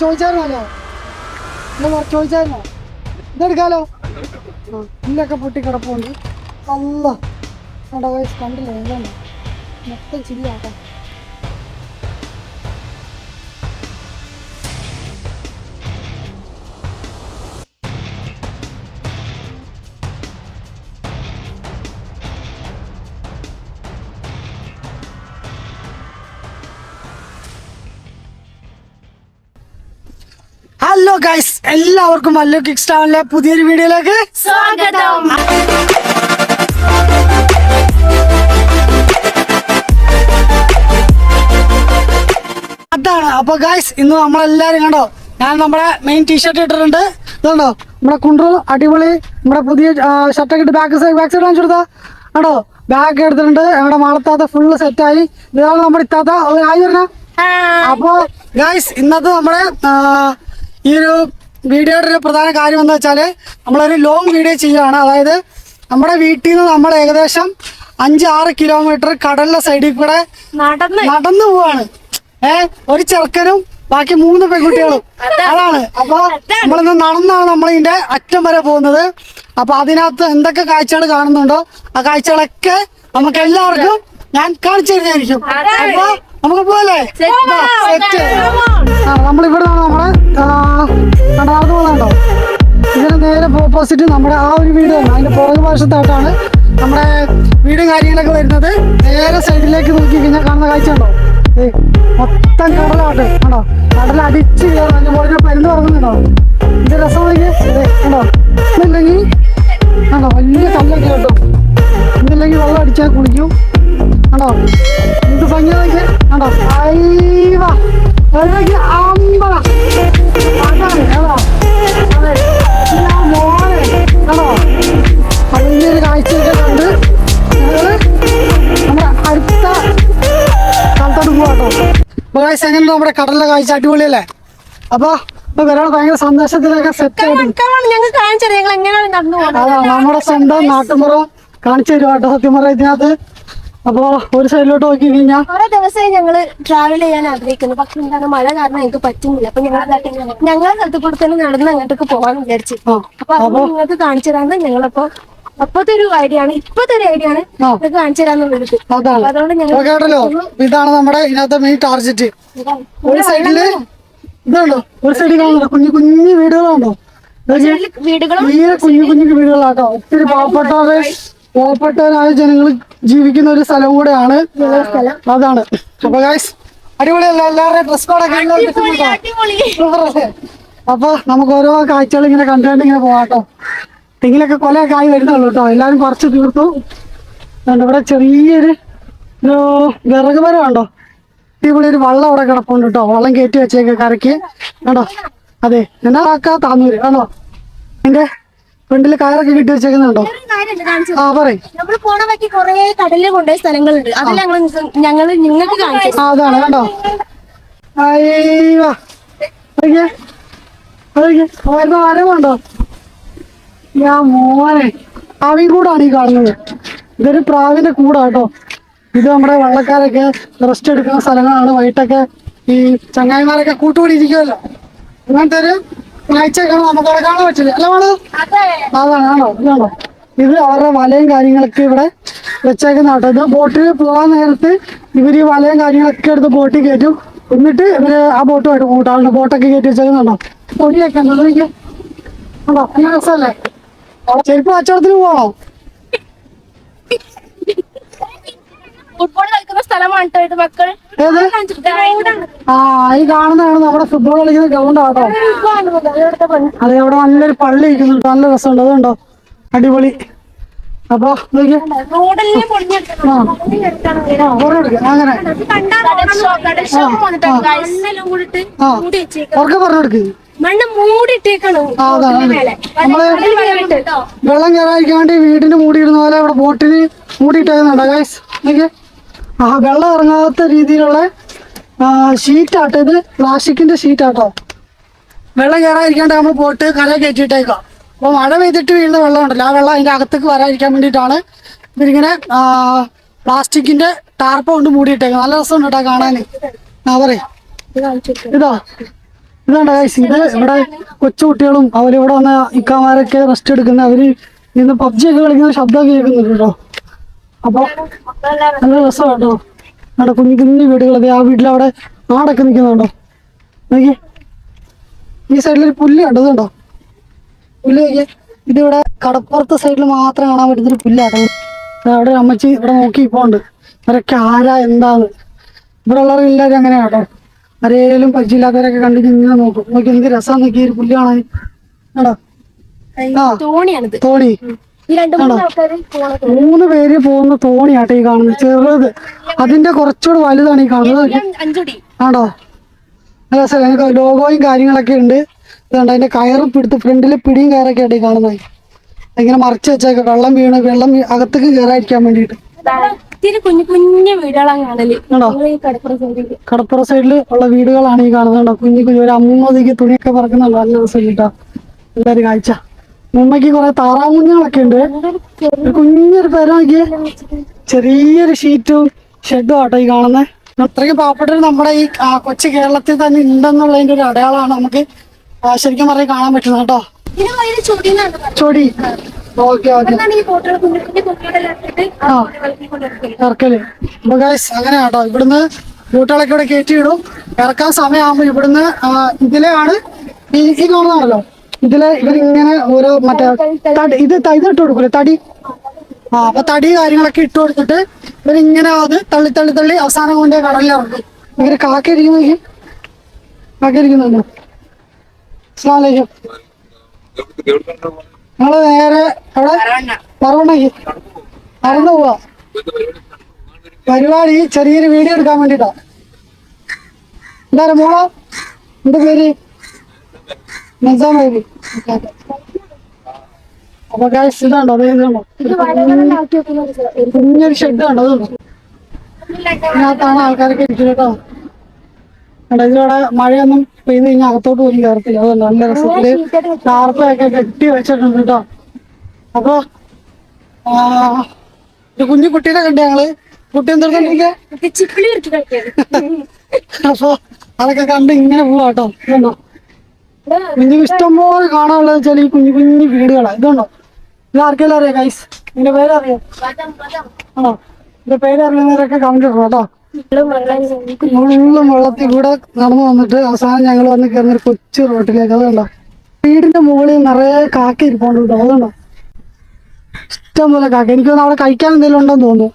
ചോദിച്ചായിരുന്നല്ലോ, ചോദിച്ചായിരുന്നോ? ഇതെടുക്കാലോ. ഇല്ലൊക്കെ പൊട്ടി കിടപ്പുണ്ട്. അല്ല കണ്ടില്ലേ, ഇതാണ് മൊത്തം ചില്ലാട്ടോ. ഹലോ ഗൈസ്, എല്ലാവർക്കും മല്ലു കിക്സ് ടൗണിലെ പുതിയൊരു വീഡിയോയിലേക്ക് സ്വാഗതം. അതാണ്. അപ്പൊ ഗൈസ്, ഇന്ന് നമ്മളെല്ലാരും കണ്ടോ, ഞാൻ നമ്മുടെ മെയിൻ ടീഷർട്ട് ഇട്ടിട്ടുണ്ട്. ഇതുണ്ടോ നമ്മുടെ കുണ്ടു അടിപൊളി, നമ്മുടെ പുതിയ ഷർട്ടൊക്കെ ഇട്ട് ബാക്ക് സൈഡ് കാണിച്ചു കൊടുത്താ കണ്ടോ, ബാഗ് എടുത്തിട്ടുണ്ട്. ഞങ്ങളുടെ മാളത്താത്ത ഫുള്ള് സെറ്റായി. ഇതാണ് നമ്മുടെ ഇത്താത്ത ആയി വരണ. അപ്പൊ ഗൈസ്, ഇന്നത്തെ നമ്മുടെ ഈ ഒരു വീഡിയോയുടെ ഒരു പ്രധാന കാര്യം എന്താ വെച്ചാല്, നമ്മളൊരു ലോങ് വീഡിയോ ചെയ്യുകയാണ്. അതായത് നമ്മുടെ വീട്ടിൽ നിന്ന് നമ്മൾ ഏകദേശം 5-6 കിലോമീറ്റർ കടലിന്റെ സൈഡിൽ കൂടെ നടന്നു പോവാണ്. ഒരു ചെറുക്കനും ബാക്കി 3 പെൺകുട്ടികളും. അതാണ്. അപ്പൊ നമ്മളിന്ന് നടന്നാണ് നമ്മളിതിന്റെ അറ്റം വരെ പോകുന്നത്. അപ്പൊ അതിനകത്ത് എന്തൊക്കെ കാഴ്ചകൾ കാണുന്നുണ്ടോ ആ കാഴ്ചകളൊക്കെ നമുക്ക് എല്ലാവർക്കും ഞാൻ കാണിച്ചു തരുന്നതായിരിക്കും. അപ്പൊ നമുക്ക് പോകല്ലേ? സെറ്റ്. നമ്മളിവിടെ നമ്മളെ നടന്നു പോകുന്നുണ്ടോ, ഇതിന് നേരെ ഓപ്പോസിറ്റ് നമ്മുടെ ആ ഒരു വീട് തന്നെ, അതിന്റെ പുറകു വശത്തായിട്ടാണ് നമ്മുടെ വീടും കാര്യങ്ങളൊക്കെ വരുന്നത്. നേരെ സൈഡിലേക്ക് നോക്കി കഴിഞ്ഞാൽ കാണുന്ന കാഴ്ച ഉണ്ടോ, മൊത്തം കടലാട്ട് കണ്ടോ, കടലടിച്ച് അതിന്റെ മുകളിൽ പരുന്ന് ഇറങ്ങുന്നുണ്ടോ. ഇത് രസമാണെങ്കിൽ കണ്ടോ, ഇന്നില്ലെങ്കിൽ കണ്ടോ വലിയ കല്ലൊക്കെ കേട്ടോ, ഇന്നില്ലെങ്കിൽ വെള്ളം അടിച്ചാൽ കുളിക്കും കണ്ടോ. എന്ത് ഭംഗിയൊക്കെ കണ്ടോ, അയ്യവാ അമ്പള അതാണ് കേട്ടോ. മോനെ കേട്ടോ, വലിയൊരു കാഴ്ചയൊക്കെ കണ്ട് ഞങ്ങള് നമ്മുടെ അടുത്ത സ്ഥലത്തോട്ട് പോവാട്ടോ. എങ്ങനെ നമ്മുടെ കടലിലെ കാഴ്ച അടിപൊളിയല്ലേ? അപ്പൊ വരാൻ ഭയങ്കര സന്തോഷത്തിലൊക്കെ സെറ്റ് ആയിട്ട് നമ്മുടെ സ്വന്തം നാട്ടുമ്പുറം കാണിച്ചു തരുവാട്ടോ. സത്യം പറയാം ഇതിനകത്ത്. അപ്പൊ ഒരു സൈഡിലോട്ട് നോക്കി കഴിഞ്ഞാൽ കുറെ ദിവസമായി ഞങ്ങള് ട്രാവൽ ചെയ്യാൻ ആഗ്രഹിക്കുന്നു, പക്ഷെ എന്താണ് മഴ കാരണം ഞങ്ങൾക്ക് പറ്റുന്നില്ല. അപ്പൊ ഞങ്ങളെ സ്ഥലത്ത് കൂടെ തന്നെ നടന്ന് അങ്ങോട്ടേക്ക് പോകാന്ന് വിചാരിച്ചു. അപ്പൊ നിങ്ങൾക്ക് കാണിച്ചു തരാന്ന് ഞങ്ങളപ്പോ അപ്പത്തെ ഒരു ഐഡിയ ആണ്, നിങ്ങൾക്ക് കാണിച്ചു തരാന്ന് വിളിച്ചു. അതുകൊണ്ട് കേട്ടല്ലോ, ഇതാണ് നമ്മുടെ ഇതിനകത്ത് മെയിൻ ടാർജറ്റ്. ഒരു സൈഡില് ഇതുണ്ടോ, ഒരു സൈഡിൽ കാണുന്നുണ്ടോ കുഞ്ഞു കുഞ്ഞു വീടുകളുണ്ടോ, കുഞ്ഞു കുഞ്ഞു വീടുകളാട്ടോ. ഒത്തിരി പാവപ്പെട്ടവരായ ജനങ്ങൾ ജീവിക്കുന്ന ഒരു സ്ഥലം കൂടെയാണ്. അതാണ്. അപ്പൊ ഗൈസ് അടിപൊളിയല്ല, എല്ലാവരുടെയും ഡ്രസ് കോഡൊക്കെ. അപ്പൊ നമുക്ക് ഓരോ കാഴ്ചകൾ ഇങ്ങനെ കണ്ടുകൊണ്ട് ഇങ്ങനെ പോവാട്ടോ. തെങ്ങിലൊക്കെ കൊലയൊക്കെ ആയി വരുന്നുള്ളൂ കേട്ടോ, എല്ലാരും പറിച്ച് തീർത്തു. ഇവിടെ ചെറിയൊരു വിറക് മരം ഉണ്ടോ, ഇവിടെ ഒരു വള്ളം അവിടെ കിടപ്പുണ്ട് കേട്ടോ, വള്ളം കയറ്റി വെച്ചേക്ക് കരയ്ക്ക് കേട്ടോ. അതെ, എന്നാ താന്നൂര് ആണോ, അതിന്റെ ഫ്രണ്ടില് കയറൊക്കെ കെട്ടി വെച്ചേക്കുന്നുണ്ടോ? ആ പറയും. നമ്മൾ പോണ വഴിക്ക് കുറെ കടലിൽ കൊണ്ടുപോയ സ്ഥലങ്ങളുണ്ട്, അതെല്ലാം ഞങ്ങൾ നിങ്ങൾക്ക് കാണിച്ചു. അതാണ് കേട്ടോ. അയ്യോ മരമുണ്ടോ, ഞാൻ മോനെ പ്രാവിൻ കൂടാണ് ഈ കാണുന്നത്. ഇതൊരു പ്രാവിന്റെ കൂടാട്ടോ. ഇത് നമ്മുടെ വള്ളക്കാരൊക്കെ റെസ്റ്റ് എടുക്കുന്ന സ്ഥലങ്ങളാണ്. വൈകിട്ടൊക്കെ ഈ ചങ്ങായിമാരൊക്കെ കൂട്ടുകൂടി ഇരിക്കുമല്ലോ, അങ്ങനത്തെ ഒരു കാഴ്ചയൊക്കെ നമുക്ക് അവിടെ കാണാൻ പറ്റില്ല. അല്ല വേണോ? അതാണോ ഇതാണോ? ഇത് അവരുടെ വലയും കാര്യങ്ങളൊക്കെ ഇവിടെ വെച്ചേക്കുന്ന കേട്ടോ. ഇത് ബോട്ടിൽ പോകാൻ നേരത്ത് ഇവര് ഈ വലയും കാര്യങ്ങളൊക്കെ എടുത്ത് ബോട്ടിൽ കയറ്റും. എന്നിട്ട് ഇവര് ആ ബോട്ടുമായിട്ട് കൂട്ടാറുണ്ട്. ബോട്ടൊക്കെ കയറ്റി വെച്ചേക്കുന്നുണ്ടോ, പൊടിയൊക്കെ ഉണ്ടോ ഉണ്ടോ. നല്ല രസമല്ലേ? ചെരുപ്പ് കച്ചവടത്തിന് പോകണോ? ഫുട്ബോൾ കളിക്കുന്ന സ്ഥലമാണ് കേട്ടോ മക്കൾ. ഈ കാണുന്നതാണ് നമ്മുടെ ഫുട്ബോൾ കളിക്കുന്ന ഗ്രൗണ്ട് ആട്ടോ. അതെ, അവിടെ നല്ലൊരു പള്ളി ഇരിക്കുന്നുണ്ട്, നല്ല രസമുണ്ട്. അതുണ്ടോ, അടിപൊളി. അപ്പൊ അങ്ങനെ ഉറക്കെ പറഞ്ഞെടുക്ക്. വെള്ളം കയറാതിരിക്കാൻ വേണ്ടി വീടിന് മൂടിയിടുന്ന പോലെ ഇവിടെ ബോട്ടിന് മൂടിയിട്ടേക്കുന്നുണ്ടോ ഗൈസ്? വെള്ളം ഇറങ്ങാത്ത രീതിയിലുള്ള ഷീറ്റാട്ടോ. ഇത് പ്ലാസ്റ്റിക്കിന്റെ ഷീറ്റാട്ടോ. വെള്ളം കയറാതിരിക്കാണ്ട് നമ്മൾ ബോട്ട് കരയിൽ കയറ്റിയിട്ടേക്കാം. അപ്പോൾ മഴ പെയ്തിട്ട് വീഴുന്ന വെള്ളം ഉണ്ടല്ലോ, ആ വെള്ളം അതിൻ്റെ അകത്തേക്ക് വരാതിരിക്കാൻ വേണ്ടിയിട്ടാണ് ഇതിങ്ങനെ പ്ലാസ്റ്റിക്കിന്റെ ടാർപ്പ കൊണ്ട് മൂടിയിട്ടേക്കാം. നല്ല രസമുണ്ട് കേട്ടോ കാണാൻ. പറയും ഇതാ ഇതാണ്ട ഗൈസ്, ഇത് ഇവിടെ കൊച്ചുകുട്ടികളും അവരിവിടെ വന്ന ഇക്കാമാരൊക്കെ റെസ്റ്റ് എടുക്കുന്ന അവര് ഇന്ന് പബ്ജി ഒക്കെ കളിക്കുന്ന ശബ്ദം കേൾക്കുന്നുണ്ട് കേട്ടോ. അപ്പൊ നല്ല രസമാണ് കേട്ടോ. അവിടെ കുഞ്ഞു കുഞ്ഞു വീടുകളൊക്കെ, ആ വീട്ടിലവിടെ ആടൊക്കെ നിൽക്കുന്നുണ്ടോ നോക്കി. ഈ സൈഡിലൊരു പുല്ല് കണ്ടോ, ഇതുണ്ടോ പുല്ല് നോക്കിയേ. ഇതിവിടെ കടപ്പുറത്തെ സൈഡിൽ മാത്രം കാണാൻ പറ്റുന്നൊരു പുല്ലാട്ടോ. അവിടെ ഒരു അമ്മച്ചി ഇവിടെ നോക്കി ഇപ്പോണ്ട്. അവരൊക്കെ ആരാ എന്താന്ന്. ഇവിടെ ഉള്ളവരെല്ലാവരും അങ്ങനെയാ കേട്ടോ. ആരേലും പരിചയമില്ലാത്തവരൊക്കെ കണ്ടിട്ട് ഇങ്ങനെ നോക്കും. നോക്കി എന്ത് രസം നോക്കി ഒരു പുല്ല് കാണാൻ കേട്ടോ. ആ തോണി ആണോ, 3 പേര് പോകുന്ന തോണിയാട്ടോ ഈ കാണുന്നത്. ചെറുത് അതിന്റെ കുറച്ചുകൂടെ വലുതാണ് ഈ കാണുന്നത്. ആണോ രസം, ലോഗോയും കാര്യങ്ങളൊക്കെ ഉണ്ട്. ഇതുണ്ട് അതിന്റെ കയറും പിടുത്ത്, ഫ്രണ്ടില് പിടിയും കയറൊക്കെ ആയിട്ട് ഈ കാണുന്നത്. ഇങ്ങനെ മറിച്ച് വെച്ചേക്ക, വെള്ളം അകത്തേക്ക് കയറാതിരിക്കാൻ വേണ്ടിട്ട്. കുഞ്ഞു കുഞ്ഞു വീടുകളാണ് കാണല്. കടപ്പുറ സൈഡില് ഉള്ള വീടുകളാണ് ഈ കാണുന്നുണ്ടോ. കുഞ്ഞു കുഞ്ഞു ഒരു അമ്മൂമ്മതിക്ക് തുണിയൊക്കെ പറക്കുന്നുണ്ടോ. നല്ല രസം കിട്ടാ എല്ലാവരും കാഴ്ച. ഉമ്മയ്ക്ക് കുറെ താറാകുഞ്ഞുങ്ങളൊക്കെ ഉണ്ട്. കുഞ്ഞൊരു പേര നോക്കിയേ, ചെറിയൊരു ഷീറ്റും ഷെഡും ആട്ടോ ഈ കാണുന്നത്. അത്രയ്ക്ക് പാവപ്പെട്ടവർ നമ്മുടെ ഈ കൊച്ചു കേരളത്തിൽ തന്നെ ഉണ്ടെന്നുള്ളതിന്റെ ഒരു അടയാളമാണ് നമുക്ക് ശരിക്കും പറഞ്ഞാൽ കാണാൻ പറ്റുന്നത് കേട്ടോ. ചൊടി ഓക്കെ ഓക്കെ ഇറക്കല്. അപ്പൊ ഗൈസ് അങ്ങനെ കേട്ടോ, ഇവിടുന്ന് ബോട്ടുകളൊക്കെ ഇവിടെ കയറ്റിയിടും. ഇറക്കാൻ സമയമാകുമ്പോ ഇവിടുന്ന് ഇതിലെയാണ് ഈ കാണുന്നതാണല്ലോ, ഇതില് ഇവരിങ്ങനെ ഓരോ മറ്റേ ഇതിട്ട് കൊടുക്കൂലേ തടി. അപ്പൊ തടി കാര്യങ്ങളൊക്കെ ഇട്ട് കൊടുത്തിട്ട് ഇവരിങ്ങനെ അത് തള്ളി തള്ളി തള്ളി അവസാനം കൊണ്ട് കടലിലിറക്കും. ഇവര് കാക്കയിരിക്കുന്നുണ്ടോ. അസ്സലാമലൈക്കും. ഞങ്ങള് നേരെ അവിടെ പറവണ്ണയ്ക്ക് പറന്ന് പോവാ. പരിപാടി ചെറിയൊരു വീഡിയോ എടുക്കാൻ വേണ്ടിട്ടാ. എന്താ മോളോ, എന്റെ പേര് നിസാമേരി. അപ്പൊ ഗൈസ് ഇതാണ്ടോ, അതെ ഇതുണ്ടോ കുഞ്ഞൊരു ഷെഡ് കണ്ടോ. അതുണ്ടോ ഇതിനകത്താണ് ആൾക്കാരൊക്കെ ഇരിക്കുന്നത് കേട്ടോ. ഇതിലൂടെ മഴയൊന്നും പെയ്ത് കഴിഞ്ഞാൽ അകത്തോട്ട് പോലും കയറത്തില്ല. അതുകൊണ്ട് നല്ല രസത്തില് ടാർപ്പൊക്കെ കെട്ടി വെച്ചിട്ടുണ്ട് കേട്ടോ. അപ്പൊ ഒരു കുഞ്ഞു കുട്ടീനെ കണ്ടു ഞങ്ങള്. കുട്ടി എന്തെടുത്തോണ്ടിരിക്കുക. അപ്പൊ അതൊക്കെ കണ്ട് ഇങ്ങനെ പോവാ കേട്ടോ. ഇതുണ്ടോ കുഞ്ഞു ഇഷ്ടംപോലെ കാണാനുള്ളത് വെച്ചാൽ ഈ കുഞ്ഞു കുഞ്ഞു വീടുകളാണ്. ഇതുണ്ടോ, ഇത് ആർക്കെല്ലാം അറിയാം ഗൈസ്, ഇതിന്റെ പേരറിയാം ആണോ. ഇതിന്റെ പേരറിയുന്നവരൊക്കെ കമന്റ് ഇടണം കേട്ടോ. മുള്ളും വെള്ളത്തിൽ കൂടെ നടന്നു വന്നിട്ട് അവസാനം ഞങ്ങൾ വന്ന് കയറുന്നൊരു കൊച്ചു റോട്ടിലേക്ക്. അതുകൊണ്ടോ വീടിന്റെ മുകളിൽ നിറയെ കാക്ക ഇരിപ്പോണ്ട് കേട്ടോ. അതുകൊണ്ടോ ഇഷ്ടം പോലെ കാക്ക. എനിക്ക് തോന്നുന്നു അവിടെ കഴിക്കാൻ എന്തെങ്കിലും ഉണ്ടോന്ന് തോന്നുന്നു.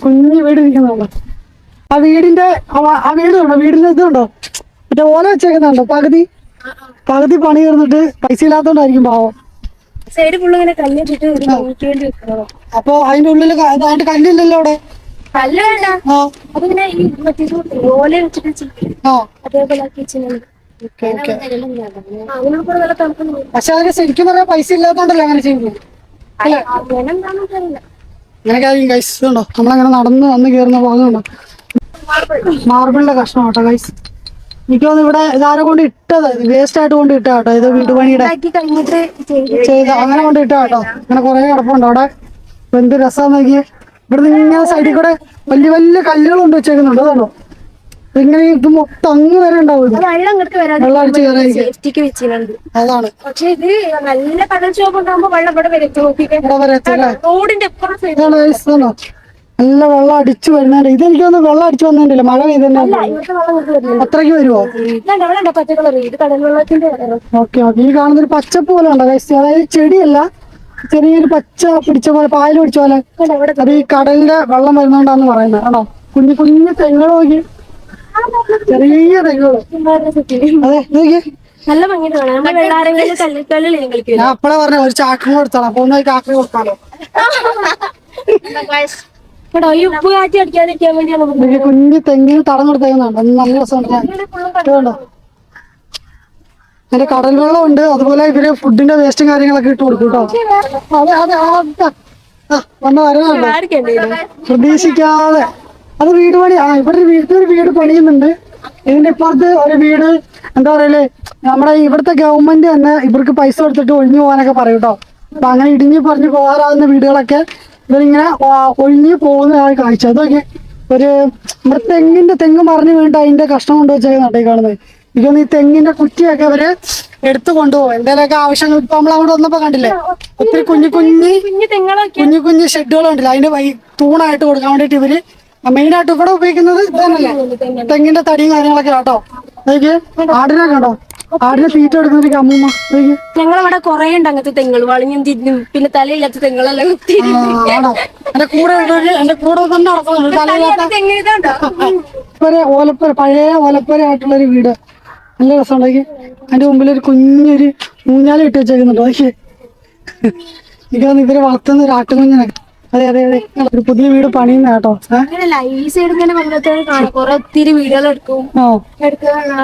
കുഞ്ഞു വീട് ഇരിക്കുന്നുണ്ടോ. ആ വീടിന്റെ വീടുണ്ടോ, വീടിന്റെ ഇതുണ്ടോ മറ്റേ ഓല വെച്ചേക്കുന്നുണ്ടോ. പകുതി പണി തീർന്നിട്ട് പൈസ ഇല്ലാത്തോണ്ടായിരിക്കും പാവം. സൈഡ് ഫുള്ള് ഇങ്ങനെ കല്ലിട്ടിട്ട് അപ്പൊ അതിന്റെ ഉള്ളില് അതിന്റെ കല്ലില്ലല്ലോ അവിടെ. കല്ല് വേണ്ട, അതിങ്ങനെ ഈ മറ്റേ ഓല വെച്ചിട്ട് അതേപോലെ പക്ഷെ അതിന് ശരിക്കും പറയാൻ പൈസ ഇല്ലാത്തോണ്ടല്ലോ അങ്ങനെ ചെയ്യുന്നത്. അങ്ങനെയൊക്കെ ആയിരിക്കും ഗൈസ്. ഇതുണ്ടോ നമ്മളങ്ങനെ നടന്ന് വന്ന് കയറുന്ന ഭാഗമുണ്ടോ, മാർബിളിന്റെ കഷ്ണം കേട്ടോ ഗൈസ്. എനിക്ക് തോന്നുന്നു ഇവിടെ ഇതാരെ കൊണ്ട് ഇട്ടത്, വേസ്റ്റ് ആയിട്ട് കൊണ്ട് ഇട്ടാ കേട്ടോ. ഇത് വീട് പണിയുടെ ചെയ്ത അങ്ങനെ കൊണ്ട് ഇട്ടാ കേട്ടോ. അങ്ങനെ കുറെ കിടപ്പുണ്ട് അവിടെ. എന്ത് രസമാന്ന് നോക്കിയേ. ഇവിടുന്ന് ഇങ്ങനെ സൈഡിൽ കൂടെ വലിയ വലിയ കല്ലുകൾ കൊണ്ട് വെച്ചേക്കുന്നുണ്ട്. അതാണോ ഇങ്ങനെ ഇത് മൊത്തം അങ്ങ് വരെ ഉണ്ടാവും. വെള്ളം അടിച്ച് കയറാൻ അതാണ്. പക്ഷെ ഇത് നല്ല കടൽ ക്ഷോഭം ഉണ്ടാകുമ്പോ വെള്ളം ഇവിടെ നല്ല വെള്ളം അടിച്ചു വരുന്നുണ്ട്. ഇതെനിക്ക് തോന്നുന്നു വെള്ളം അടിച്ചു വന്നിട്ടില്ല, മഴ പെയ്തന്നെ അത്രയ്ക്ക് വരുമോ. Okay okay. ഈ കാണുന്നൊരു പച്ചപ്പ് പോലെ ഉണ്ടോ ഗൈസ്, അതായത് ചെടിയല്ല, ചെറിയൊരു പച്ച പിടിച്ച പോലെ, പായൽ പിടിച്ച പോലെ. അത് ഈ കടലിന്റെ വെള്ളം വരുന്നോണ്ടാന്ന് പറയുന്നത് ആണോ. കുഞ്ഞു കുഞ്ഞു തെങ്ങുകൾ നോക്കി, ചെറിയ തെങ്ങുകൾ. അതെ നോക്കി നല്ല ഭംഗിയാണ്. ഞാൻ അപ്പഴേ പറഞ്ഞ ഒരു ചാക്കിന് കൊടുത്തോളാം. അപ്പൊ ഒന്ന് കാക്കിന് കൊടുക്കാലോ. ഉപ്പ് കാറ്റി അടിക്കാതിരിക്കാൻ വേണ്ടിയാണ് കുഞ്ഞു തെങ്ങിന് തടം കൊടുത്തേക്കുന്നുണ്ട്. നല്ല രസമുണ്ടോ. അതിന്റെ കടൽ വെള്ളം ഉണ്ട്. അതുപോലെ ഇവര് ഫുഡിന്റെ വേസ്റ്റും കാര്യങ്ങളൊക്കെ ഇട്ട് കൊടുക്കും കേട്ടോ. വന്ന് വരുന്നുണ്ടോ പ്രതീക്ഷിക്കാതെ. അത് വീട് പണി. ഇവിടെ ഒരു വീട് പണിയുന്നുണ്ട്. ഇതിന്റെ ഇപ്പുറത്ത് ഒരു വീട് എന്താ പറയല്, നമ്മുടെ ഇവിടുത്തെ ഗവൺമെന്റ് തന്നെ ഇവർക്ക് പൈസ കൊടുത്തിട്ട് ഒഴിഞ്ഞു പോകാനൊക്കെ പറയും കേട്ടോ. അപ്പൊ അങ്ങനെ ഇടിഞ്ഞു പറഞ്ഞു പോകാറാകുന്ന വീടുകളൊക്കെ ഇവരിങ്ങനെ ഒഴിഞ്ഞു പോകുന്ന കാഴ്ച. അതൊക്കെ ഒരു നമ്മുടെ തെങ്ങ് മറിഞ്ഞു വീണിട്ട് അതിന്റെ കഷ്ണം കൊണ്ട് വെച്ചേക്കുന്നുണ്ട് ഈ കാണുന്നത്. എനിക്കൊന്ന് ഈ തെങ്ങിന്റെ കുറ്റിയൊക്കെ അവര് എടുത്തു കൊണ്ടുപോകും എന്തെങ്കിലുമൊക്കെ ആവശ്യങ്ങൾ. ഇപ്പൊ നമ്മൾ അവിടെ വന്നപ്പോ കണ്ടില്ലേ ഒത്തിരി കുഞ്ഞു ഷെഡുകൾ കണ്ടില്ല, അതിന്റെ തൂണായിട്ട് കൊടുക്കാൻ വേണ്ടിട്ട് ഇവര് മെയിനായിട്ട് ഇവിടെ ഉപയോഗിക്കുന്നത് ഇതന്നല്ലേ, തെങ്ങിന്റെ തടിയും കാര്യങ്ങളൊക്കെ കേട്ടോ. അതൊക്കെ ആടിനെ കണ്ടോ, ആടിനെ തീറ്റ എടുക്കുന്ന അമ്മൂമ്മ. ഞങ്ങളവിടെ കൊറേ ഉണ്ട് അങ്ങനത്തെ തെങ്ങൾ, വളഞ്ഞും തിരിഞ്ഞും പിന്നെ തലയില്ലാത്ത തെങ്ങളെല്ലാം ആണോ, എന്റെ കൂടെ തന്നെ ഓലപ്പുര, പഴയ ഓലപ്പുര ആയിട്ടുള്ള ഒരു വീട്, നല്ല രസമുണ്ടാക്കി. അതിന്റെ മുമ്പിൽ ഒരു കുഞ്ഞൊരു ഊഞ്ഞാല ഇട്ട് വെച്ചേക്കുന്നുണ്ടോ. അതൊക്കെ എനിക്കൊന്ന് ഇവര് വളർത്തുന്ന ഒരു ആട്ടുകുഞ്ഞിനൊക്കെ. അതെ അതെ അതെ, ഒരു പുതിയ വീട് പണിയുന്ന കേട്ടോ. ഈ സൈഡ് ഇങ്ങനെ വന്നത്തോടെ കാണാം കുറെ ഒത്തിരി വീടുകൾ എടുക്കും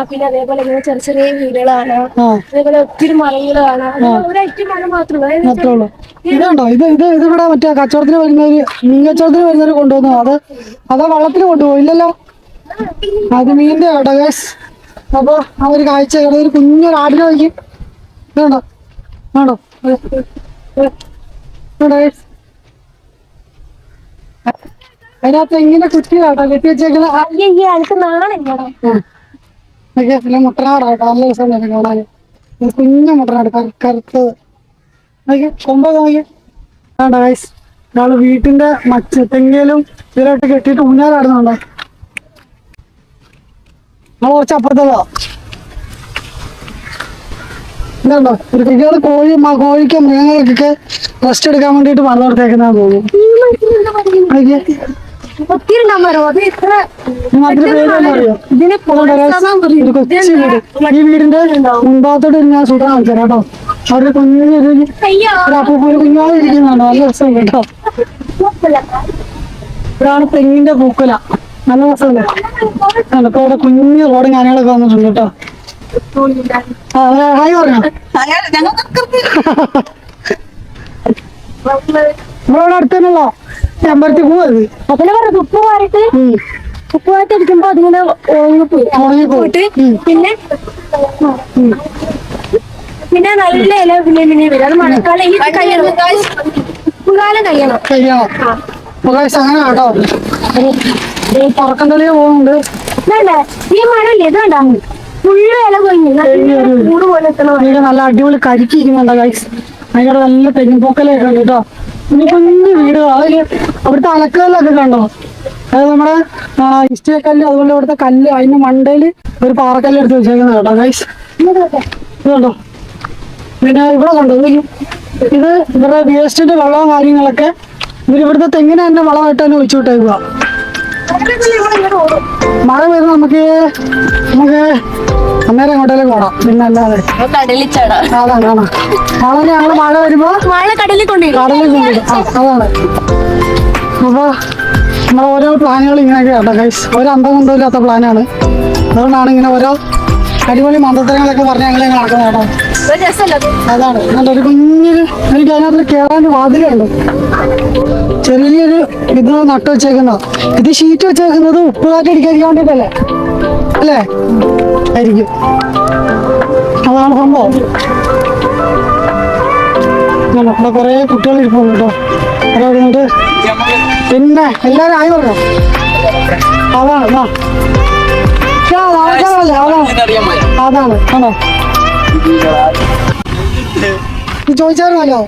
പിന്നെ അതേപോലെ ഇങ്ങനെ ചെറിയ ചെറിയ വീടുകളാണ്, അതേപോലെ ഒത്തിരി മരങ്ങൾ കാണാം. ഒരൊറ്റ മരം മാത്രമേ ഉള്ളൂ. ഇതുണ്ടോ, ഇതിവിടെ മറ്റേ കച്ചവടത്തിന് വരുന്നവര്, മീൻ കച്ചവടത്തിന് വരുന്നവര് കൊണ്ടുവന്നു. അതാ വള്ളത്തിന് കൊണ്ടുപോയില്ലല്ലോ, അത് മീനിന്റെ കേട്ടോ ഗൈസ്. അപ്പൊ ആ ഒരു കാഴ്ച ഒരു കുഞ്ഞൊരു ആടിനെ വയ്ക്കും. വേണ്ടോ വേണ്ടോ ഗൈസ്, അതിനകത്ത് ഇങ്ങനെ കുറ്റി കേട്ടോ കെട്ടി വെച്ചേക്കുന്ന മുട്ടനാടാട്ടോ. നല്ല രസം തന്നെ കാണാന്, കുഞ്ഞു മുട്ടനാട് കറുത്തത്. നോക്കി കൊമ്പൊക്കെ നോക്കി വേണ്ട ഗൈസ്. ഒരാള് വീട്ടിന്റെ തെങ്ങയിലും ഇതിലായിട്ട് കെട്ടിയിട്ട് ഊഞ്ഞാലാടുന്നുണ്ടോ. നമ്മൾ കുറച്ച് അപ്പുറത്തല്ലോ ഇതുണ്ടോ, ഒരു കുട്ടികൾ കോഴിക്ക് മൃഗങ്ങൾക്കൊക്കെ റെസ്റ്റ് എടുക്കാൻ വേണ്ടിട്ട് മറന്നു കൊടുത്തേക്കുന്നതാന്ന് തോന്നുന്നു. ഈ വീടിന്റെ മുൻഭാഗത്തോട് ഞാൻ സൂത്രം കാണിച്ചു കേട്ടോ. അവിടെ കുഞ്ഞൊരു കുഞ്ഞാതെ ഇരിക്കുന്നുണ്ടോ, നല്ല രസം കേട്ടോ. ഇതാണ് തെങ്ങിന്റെ പൂക്കുല, നല്ല രസമല്ലേ. ഇപ്പൊ ഇവിടെ കുഞ്ഞു റോഡും കാര്യങ്ങളൊക്കെ വന്നിട്ടുണ്ട് കേട്ടോ. ഹായ് പറഞ്ഞോ. നമ്മളിവിടെ അടുത്ത് തന്നെയല്ലോ ചെമ്പരത്തി പൂവത്. ഉപ്പുമായിട്ട് ഇരിക്കുമ്പോ അതിങ്ങനെ പോയിട്ട് പിന്നെ നല്ല ഇല പിന്നെ വരും. അത് മഴക്കാലം ഉപ്പുകാലം കഴിയണം. അങ്ങനെ കേട്ടോ. പറക്കം കളിയെ പോകുന്നുണ്ട്. ഈ മഴല്ലേ ഇത് വേണ്ട ഫുള്ള് ഇല കൊഴിഞ്ഞു കൂട് പോലെ നല്ല അടിപൊളി കരിക്കുന്നുണ്ടോ ഗൈസ്. അതിനോട് നല്ല തെങ്ങിൻപൂക്കലൊക്കെ ഉണ്ട് കേട്ടോ. കുഞ്ഞു കുഞ്ഞു വീടുകൾ, അതില് അവിടുത്തെ അലക്കല്ലൊക്കെ കണ്ടോ. അതായത് നമ്മുടെ ഇഷ്ടിക കല്ല്, അതുപോലെ ഇവിടുത്തെ കല്ല്, അതിന്റെ മണ്ടയില് ഒരു പാറക്കല്ല് എടുത്ത് വെച്ചേക്കുന്നത് കേട്ടോ ഗൈസ്. ഇതുണ്ടോ, പിന്നെ ഇവിടെ കണ്ടോ. ഇത് ഇവരുടെ വേസ്റ്റിന്റെ വെള്ളവും കാര്യങ്ങളൊക്കെ ഇവിടുത്തെ തെങ്ങിന് തന്നെ വളമായിട്ട് തന്നെ ഒഴിച്ചു വിട്ടേക്കുക. മഴ വരുന്ന നമുക്ക് അന്നേരം എങ്ങോട്ടേലും പോടാം. പിന്നെ അല്ലാതെ അതാണ് ഞങ്ങള് മഴ വരുമ്പോ കടലിൽ കൊണ്ടിടും. അതാണ് അപ്പൊ നമ്മളെ ഓരോ പ്ലാനുകൾ ഇങ്ങനെയൊക്കെ കേട്ടോ ഗൈസ്. ഒരു അന്തം കൊണ്ടുമില്ലാത്ത പ്ലാനാണ്. അതുകൊണ്ടാണ് ഇങ്ങനെ ഓരോ അടിപൊളി മന്ത്രങ്ങളൊക്കെ പറഞ്ഞ് ഞങ്ങൾ നടക്കുന്നത് കേട്ടോ. അതാണ് ഒരു കുഞ്ഞൊരു, എനിക്ക് അതിനകത്ത് കേറാൻ വാതിലുണ്ട്. ചെറിയൊരു ഇത് നട്ടു വെച്ചേക്കുന്ന, ഇത് ഷീറ്റ് വെച്ചേക്കുന്നത് ഉപ്പ് കാറ്റടിക്കാതിരിക്കാൻ വേണ്ടിട്ടല്ലേ അല്ലേ, ആയിരിക്കും. അതാണ് സംഭവം. ഇവിടെ കൊറേ കുട്ടികൾ ഇരിപ്പുണ്ട് കേട്ടോ. അവിടെ പിന്നെ എല്ലാരും ആയി പറഞ്ഞോ. അതാണ് അതാണ് ആണോ, ചോദിച്ചായിരുന്നല്ലോ.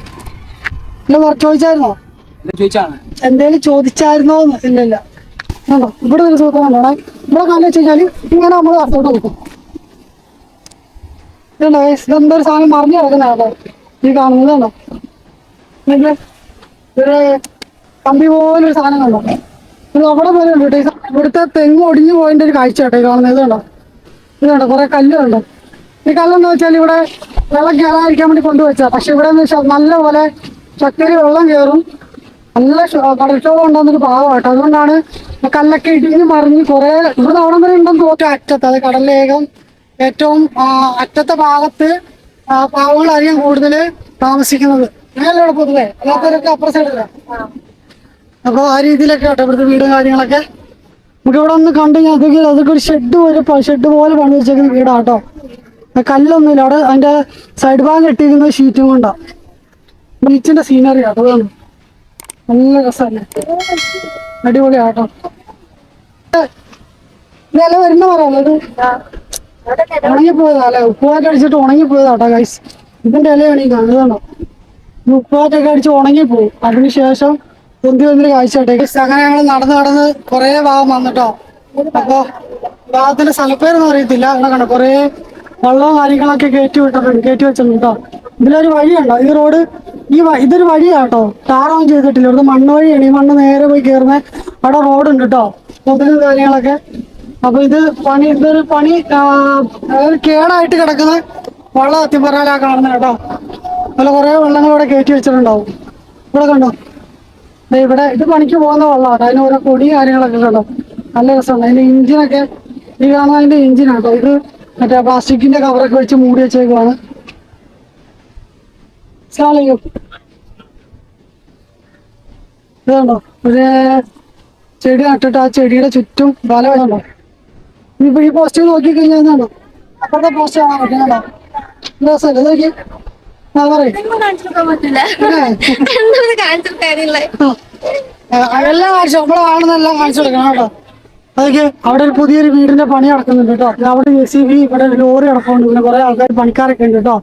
ചോദിച്ചായിരുന്നോ, എന്തേലും ചോദിച്ചായിരുന്നോ? ഇല്ലല്ല. ആണോ, ഇവിടെ ഒരു സുഹൃത്ത് കണ്ടോണേ. ഇവിടെ കാലം വെച്ച് കഴിഞ്ഞാല് ഇങ്ങനെ നമ്മൾ അർത്ഥോട്ട് നോക്കും. ഇതെന്തൊരു സാധനം മറിഞ്ഞു കിടക്കുന്ന കേട്ടോ ഈ കാണുന്നത് കണ്ടോ. ഒരു കമ്പി പോലൊരു സാധനം കണ്ടോ. ഇത് അവിടെ പോലെ ഉണ്ട് കേട്ടോ. ഇവിടുത്തെ തെങ്ങ് ഒടിഞ്ഞു പോയതിന്റെ ഒരു കാഴ്ച കേട്ടോ ഈ കാണുന്നത്. ഇതുണ്ടോ, ഇതുണ്ടോ കുറെ കല്ലുണ്ടോ. ഈ കല്ലെന്ന് വെച്ചാൽ ഇവിടെ വെള്ളം കയറാതിരിക്കാൻ വേണ്ടി കൊണ്ടുവച്ചാ. പക്ഷെ ഇവിടെ എന്ന് വെച്ചാൽ നല്ല പോലെ ശക്തിയിൽ വെള്ളം കയറും, നല്ല കടൽക്ഷോഭം ഉണ്ടാകുന്നൊരു ഭാഗമാട്ടോ. അതുകൊണ്ടാണ് കല്ലൊക്കെ ഇടിഞ്ഞ് മറിഞ്ഞ് കുറെ ഇവിടെ അവിടെ വരെ ഉണ്ടെന്ന് തോറ്റ അറ്റത്ത്, അത് കടലിലേകം ഏറ്റവും അറ്റത്തെ ഭാഗത്ത് പാവങ്ങളായിരിക്കും കൂടുതൽ താമസിക്കുന്നത്. അങ്ങനെയല്ല ഇവിടെ പൊതുവെ, അല്ലാത്തവരൊക്കെ അപ്പുറ സൈഡില്ല. അപ്പൊ ആ രീതിയിലൊക്കെ കേട്ടോ ഇവിടുത്തെ വീടും കാര്യങ്ങളൊക്കെ. നമുക്ക് ഇവിടെ ഒന്ന് കണ്ടു കഴിഞ്ഞാൽ അതൊക്കെ ഒരു ഷെഡ് പോലെ പണി വെച്ചേക്കുന്ന വീടാട്ടോ. കല്ലൊന്നുമില്ല അവിടെ. അതിന്റെ സൈഡ് ഭാഗം കെട്ടിയിരിക്കുന്നത് ഷീറ്റും കൊണ്ടാ. ബീച്ചിന്റെ സീനറി ആട്ടോ. അതാണ് നല്ല രസമല്ലേ, അടിപൊളിയാട്ടോ. ഇല വരുന്ന മരമല്ലോ ഇത്. ഉണങ്ങിപ്പോയതാ അല്ലെ? ഉപ്പുമാറ്റം അടിച്ചിട്ട് ഉണങ്ങിപ്പോയതാട്ടോ ഗൈസ്. ഇതിന്റെ ഇലയാണ് ഈ കാണുന്നതാണോ? ഉപ്പുമാറ്റൊക്കെ അടിച്ച് ഉണങ്ങിപ്പോവും. അതിനുശേഷം വന്നൊരു കാഴ്ചയാട്ടെ. അങ്ങനെ ഞങ്ങൾ നടന്ന് കൊറേ ഭാഗം വന്നിട്ടോ. അപ്പൊ ഭാഗത്തിന്റെ സ്ഥലപ്പേരൊന്നും അറിയത്തില്ല. അവിടെ കണ്ടോ കൊറേ വെള്ളവും കാര്യങ്ങളൊക്കെ കയറ്റി വെച്ചിട്ടുണ്ട് കേട്ടോ. ഇതിലൊരു വഴിയുണ്ടോ? ഈ റോഡ് ഇതൊരു വഴിയാട്ടോ. ടാറൊന്നും ചെയ്തിട്ടില്ല. ഇവിടുന്ന് മണ്ണ് വഴിയാണ്. ഈ മണ്ണ് നേരെ പോയി കയറുന്ന അവിടെ റോഡുണ്ട് കേട്ടോ. പൊതുവും കാര്യങ്ങളൊക്കെ. അപ്പൊ ഇതൊരു പണി കേടായിട്ട് കിടക്കുന്ന വെള്ളം എത്തിപ്പറയാനാ കാണുന്നത് കേട്ടോ. അതുപോലെ കുറെ വെള്ളങ്ങൾ ഇവിടെ കയറ്റി വെച്ചിട്ടുണ്ടാവും. ഇവിടെ കണ്ടോ, ഇവിടെ ഇത് പണിക്ക് പോകുന്ന വെള്ളമാണ്. അതിന് ഓരോ പൊടി കാര്യങ്ങളൊക്കെ കണ്ടോ, നല്ല രസമുണ്ട്. അതിന്റെ എഞ്ചിനൊക്കെ ഈ കാണുന്ന അതിന്റെ എഞ്ചിനാട്ടോ. ഇത് മറ്റേ പ്ലാസ്റ്റിക്കിന്റെ കവറൊക്കെ വെച്ച് മൂടി വെച്ചേക്കുവാണ്. ഇത് കണ്ടോ, ഒരു ചെടി നട്ടിട്ട് ആ ചെടിയുടെ ചുറ്റും വല വേണോ. ഇനിയിപ്പോ ഈ പോസ്റ്റ് നോക്കി കഴിഞ്ഞാൽ അപ്പുറത്തെ പോസ്റ്റ് കാണാൻ പറ്റുന്നുണ്ടോ? രസമല്ലേ നോക്കി. എല്ലാം കാണിച്ചു, നമ്മളെ കാണുന്നതെല്ലാം കാണിച്ചു കൊടുക്കണം കേട്ടോ. അതൊക്കെ അവിടെ ഒരു പുതിയൊരു വീടിന്റെ പണി നടക്കുന്നുണ്ട് കേട്ടോ. അവിടെ JCB, ഇവിടെ ഒരു ലോറി നടക്കുന്നുണ്ട്. പിന്നെ കുറെ ആൾക്കാർ പണിക്കാരൊക്കെ ഉണ്ട് കേട്ടോ.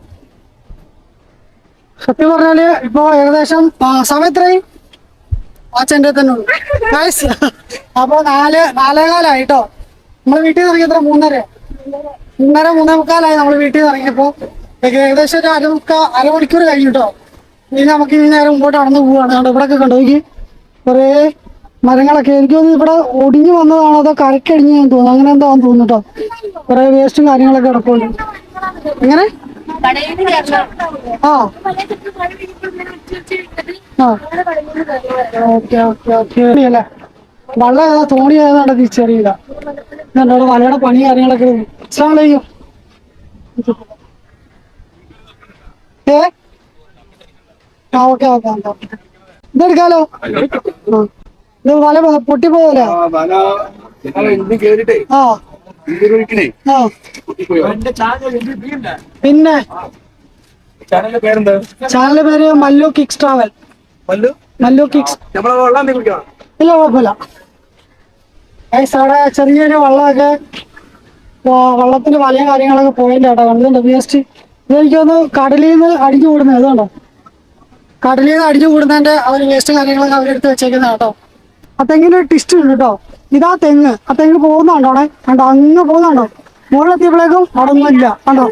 സത്യം പറഞ്ഞാല് ഇപ്പൊ ഏകദേശം സമയത്രയും വാച്ചെന്റെ തന്നെ ഉണ്ട്. അപ്പൊ 4:15 നമ്മള് വീട്ടിൽ നിന്ന് ഇറങ്ങിയത്ര 3:30 നമ്മള് വീട്ടിൽ നിന്ന് ഇറങ്ങിയപ്പോ ഏകദേശം ഒരു അരമണിക്കൂർ കഴിഞ്ഞു കേട്ടോ. ഇനി നമുക്ക് ഈ നേരം മുമ്പോട്ട് നടന്നു പോവാണ്. ഇവിടെ ഒക്കെ കണ്ടോ നോക്കി, കുറെ മരങ്ങളൊക്കെ. എനിക്ക് തോന്നുന്നു ഇവിടെ ഒടിഞ്ഞു വന്നതാണോ അതോ കരക്കടിഞ്ഞു ഞാൻ തോന്നുന്നു. അങ്ങനെ എന്താണെന്ന് തോന്നുന്നു കേട്ടോ. കുറെ വേസ്റ്റും കാര്യങ്ങളൊക്കെ കിടപ്പുണ്ട്. എങ്ങനെ അല്ലേ വള്ളം ഏതാ തോണി ഏതാണ്ട് തിരിച്ചറിയില്ല. എന്നോട് വലയുടെ പണി കാര്യങ്ങളൊക്കെ. ഇതെടുക്കാലോ. ഇത് വല പൊട്ടിപ്പോയല്ലേ? പിന്നെ ചാനലിന്റെ പേര് Mallu kicks travel. Mallu kicks. ഇല്ല കുഴപ്പമില്ല. അവിടെ ചെറിയൊരു വള്ളമൊക്കെ, വള്ളത്തിന്റെ വലയും കാര്യങ്ങളൊക്കെ പോയില്ല കേട്ടോ. കണ്ടിട്ടുണ്ട് വേസ്റ്റ്. ഇതെനിക്കൊന്ന് കടലിൽ നിന്ന് അടിഞ്ഞു കൂടുന്നത്. ഇതുണ്ടോ, കടലിൽ നിന്ന് അടിഞ്ഞു കൂടുന്നതിന്റെ ഒരു വേസ്റ്റ് കാര്യങ്ങളൊക്കെ അവരെടുത്ത് വെച്ചേക്കുന്ന കേട്ടോ. ആ തെങ്ങിന് ഒരു ടിസ്റ്റ് ഉണ്ട് കേട്ടോ. ഇതാ തെങ്ങ്. ആ തെങ്ങ് പോകുന്നുണ്ടോ അവിടെ? കണ്ടോ, അങ്ങ് പോകുന്നുണ്ടോ? മുകളിലെത്തിയപ്പോഴേക്കും അവിടെ ഒന്നും ഇല്ല. കണ്ടോ,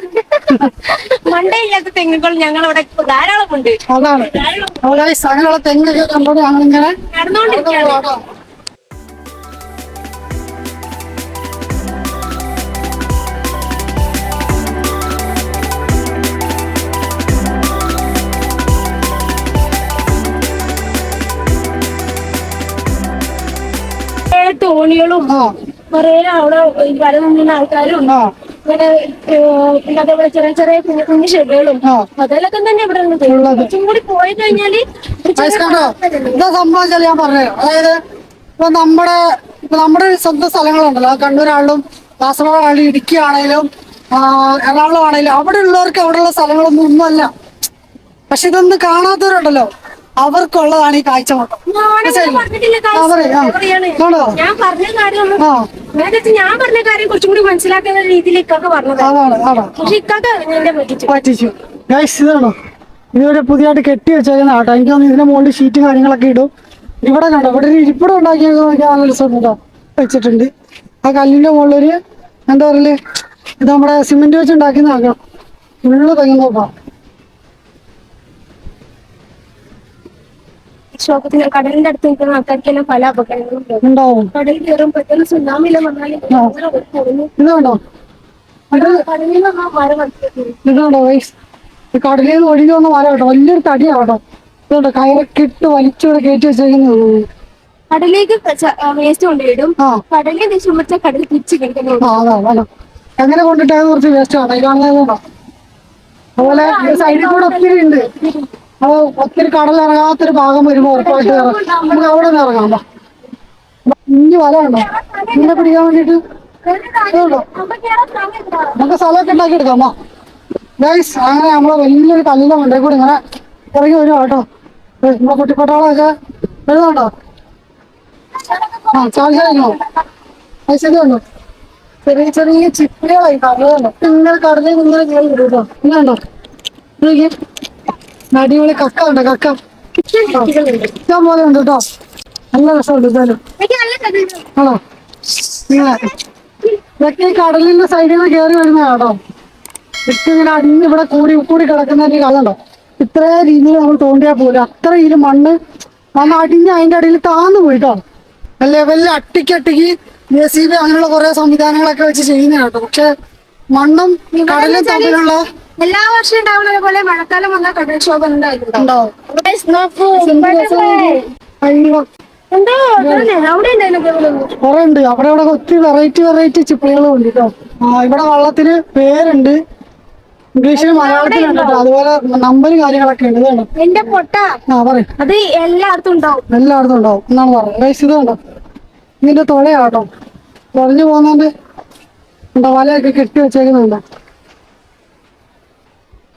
മണ്ടയില്ലാത്ത തെങ്ങുകൾ ഞങ്ങളവിടെ ധാരാളമുണ്ട്. അതാണ് അങ്ങനെയുള്ള തെങ്ങൊക്കെ കണ്ടോ ഞങ്ങളിങ്ങനെ നടന്നുകൊണ്ടിരിക്കുകയാണ്. തോണികളും കുറെ അവിടെ വല നിന്ന ആൾക്കാരും പിന്നെ അതേപോലെ ചെറിയ ചെറിയ കുഞ്ഞു കുഞ്ഞു ഷെഡുകളും അതെല്ലാം തന്നെ ഇവിടെ ഉള്ളത്. കുറച്ചും കൂടി പോയി കഴിഞ്ഞാല് എന്താ സംഭവം ഞാൻ പറഞ്ഞത്. അതായത് ഇപ്പൊ നമ്മുടെ സ്വന്തം സ്ഥലങ്ങളുണ്ടല്ലോ, കണ്ണൂരാണെങ്കിലും കാസർഗോഡാണെങ്കിലും ഇടുക്കി ആണെങ്കിലും എറണാകുളം ആണെങ്കിലും അവിടെ ഉള്ളവർക്ക് അവിടെയുള്ള സ്ഥലങ്ങളൊന്നും ഒന്നുമല്ല. പക്ഷെ ഇതൊന്നും കാണാത്തവരുണ്ടല്ലോ, അവർക്കുള്ളതാണ് ഈ കാഴ്ച മൊത്തം. ഞാൻ പറഞ്ഞ കാര്യം കുറച്ചും കൂടി മനസ്സിലാക്കുന്ന രീതിയിലേക്കൊക്കെ പറഞ്ഞത്. പക്ഷെ പറ്റിച്ചു. ഇതാണോ ഇതുവരെ പുതിയതായിട്ട് കെട്ടി വെച്ചേക്കുന്ന ആട്ടോ. എനിക്ക് തോന്നുന്നു ഇതിന്റെ മുകളിൽ ഷീറ്റ് കാര്യങ്ങളൊക്കെ ഇടും. ഇവിടെ കണ്ടോ, ഇവിടെ ഒരു ഇരിപ്പിടം ഉണ്ടാക്കിയൊക്കെ നല്ല രസം കേട്ടോ വെച്ചിട്ടുണ്ട്. ആ കല്ലിന്റെ മുകളിലൊരു എന്താ പറയല്, ഇത് നമ്മുടെ സിമെന്റ് വെച്ച് ഉണ്ടാക്കുന്നതാക്കാം. ഫുള്ള് തെങ്ങ് നോക്കാം. കടലിന്റെ അടുത്ത് നിൽക്കുന്ന ആൾക്കാർക്കെല്ലാം പല അപകടങ്ങളും ഉണ്ടാവും. കടലിൽ കയറും പെട്ടെന്ന് സുനാമിയിലും വന്നാലും ഇതുണ്ടോ, ഇതുണ്ടോ വൈസ് കടലിൽ നിന്ന് ഒഴുകി വന്ന മരം കേട്ടോ. വലിയൊരു തടിയാട്ടോ. ഇതുണ്ടോ കയറൊക്കെ ഇട്ട് വലിച്ചൂടെ കയറ്റി വെച്ചേക്കുന്നത്. കടലിലേക്ക് വേസ്റ്റ് കൊണ്ടിടും. കടലിൽ ചുമച്ച കടൽ തിരിച്ചു കഴിക്കുന്നു. എങ്ങനെ കൊണ്ടിട്ടാൽ കുറച്ച് വേസ്റ്റ് ആണ് ഈ കാണുന്നതുകൊണ്ടോ. അതുപോലെ സൈഡിൽ കൂടെ ഒത്തിരി ഉണ്ട്. അത് ഒത്തിരി കടലിറങ്ങാത്തൊരു ഭാഗം വരുമ്പോ ഉറപ്പായിട്ട് നമുക്ക് അവിടെ നിന്ന് ഇറങ്ങാം. ഇനി വല ഉണ്ടോ ഇതിനെ പിടിക്കാൻ വേണ്ടിട്ട്? നമുക്ക് സ്ഥലമൊക്കെ ഉണ്ടാക്കി എടുക്കാം. ഗൈസ് അങ്ങനെ നമ്മളെ വലിയൊരു കല്ലിന്റെ മണ്ടേ കൂടി ഇങ്ങനെ ഇറങ്ങി വരുവാ കേട്ടോ. നമ്മളെ കുട്ടിപ്പട്ടാളൊക്കെ വരുന്നുണ്ടോ? ചാലിശാലോ ഐശ്വര്യമുണ്ടോ? ചെറിയ ചെറിയ ചിപ്പികളായി കടലുണ്ടോ, ഇങ്ങനെ കടലിൽ ഇങ്ങനെ കയറി വരും കേട്ടോ. ഇന്നുണ്ടോ അടിപൊളി കക്ക ഉണ്ടോ, കക്ക ഇഷ്ടം പോലെ ഉണ്ട് കേട്ടോ. നല്ല രസമുണ്ട് എന്തായാലും. ആണോ? ഇങ്ങനെ ഇതൊക്കെ ഈ കടലിന്റെ സൈഡിൽ നിന്ന് കയറി വരുന്ന കേട്ടോ. ഇട്ട് ഇങ്ങനെ അടിഞ്ഞ് ഇവിടെ കൂടി കൂടി കിടക്കുന്നതിന്റെ കഥണ്ടോ. ഇത്ര രീതിയിൽ നമ്മൾ തോണ്ടിയാൽ പോലും അത്ര ഇതിൽ മണ്ണ് അടിഞ്ഞ് അതിന്റെ അടിയിൽ താന്നു പോയിട്ടോ. ലെവലിൽ അട്ടിക്കട്ടിക്ക് JCB അങ്ങനെയുള്ള കുറെ സംവിധാനങ്ങളൊക്കെ വെച്ച് ചെയ്യുന്ന കേട്ടോ. പക്ഷെ മണ്ണും കടലും തമ്മിലുള്ള എല്ലാ വർഷവും ഉണ്ടാവുന്ന പോലെ മഴക്കാലം വന്നാൽ കടൽക്ഷോഭം ഉണ്ടാവും. അയ്യോ കുറെ ഉണ്ട് അവിടെ. ഇവിടെ ഒത്തിരി വെറൈറ്റി ചിപ്പികളും ഉണ്ട് കേട്ടോ. ഇവിടെ വള്ളത്തിന് പേരുണ്ട്, ഇംഗ്ലീഷിലും മലയാളത്തിലുണ്ട് കേട്ടോ. അതുപോലെ നമ്പർ കാര്യങ്ങളൊക്കെ ഉണ്ട്. ഇതാണ് എന്റെ പൊട്ട. പറയും അത് എല്ലായിടത്തും ഉണ്ടാവും എന്നാണ് പറയുന്നത്. ഇതുണ്ടോ ഇതിന്റെ തുഴയാട്ടോ, തുഴഞ്ഞു പോകുന്നോണ്ട് എന്താ വലയൊക്കെ കെട്ടി വെച്ചേക്കുന്നുണ്ടോ.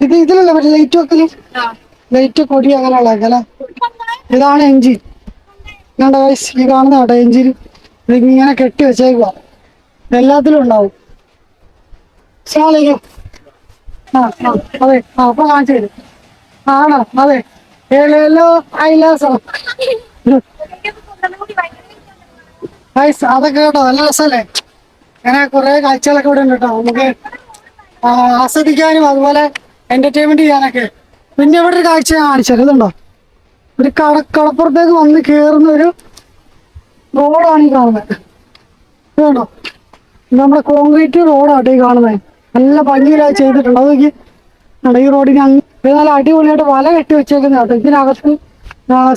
ഇതിലല്ലേ മറ്റേ ലൈറ്റ് വെക്കല്, ലൈറ്റ് കൊടി അങ്ങനെയുള്ളതൊക്കെ അല്ലെ. ഇതാണ് എഞ്ചിൻ. ഈ കാണുന്ന കേട്ടോ എഞ്ചിൻ. ഇതിങ്ങനെ കെട്ടി വെച്ചേക്കുക, എല്ലാത്തിലും ഉണ്ടാവും. അതെ അപ്പൊ കാണിച്ചു തരും. ആണോ? അതെ. ഏലോ ഐലാസോ അതൊക്കെ കേട്ടോ നല്ല രസമല്ലേ. അങ്ങനെ കുറെ കാഴ്ചകളൊക്കെ ഇവിടെ ഉണ്ട് കേട്ടോ. നമുക്ക് ആസ്വദിക്കാനും അതുപോലെ എന്റർടൈൻമെന്റ് ചെയ്യാനൊക്കെ. പിന്നെ ഇവിടെ ഒരു കാഴ്ച ഞാൻ കാണിച്ചത് ഇതുണ്ടോ, ഒരു കടപ്പുറത്തേക്ക് വന്ന് കേറുന്ന ഒരു റോഡാണ് ഈ കാണുന്നത്. ഇതുണ്ടോ, നമ്മുടെ കോൺക്രീറ്റ് റോഡാട്ടോ ഈ കാണുന്നത്. നല്ല ഭംഗിയിലായി ചെയ്തിട്ടുണ്ട്. അതൊക്കെ ഈ റോഡിന് നല്ല അടിപൊളിയായിട്ട് വല കെട്ടി വെച്ചേക്കുന്ന കേട്ടോ. ഇതിനകത്ത്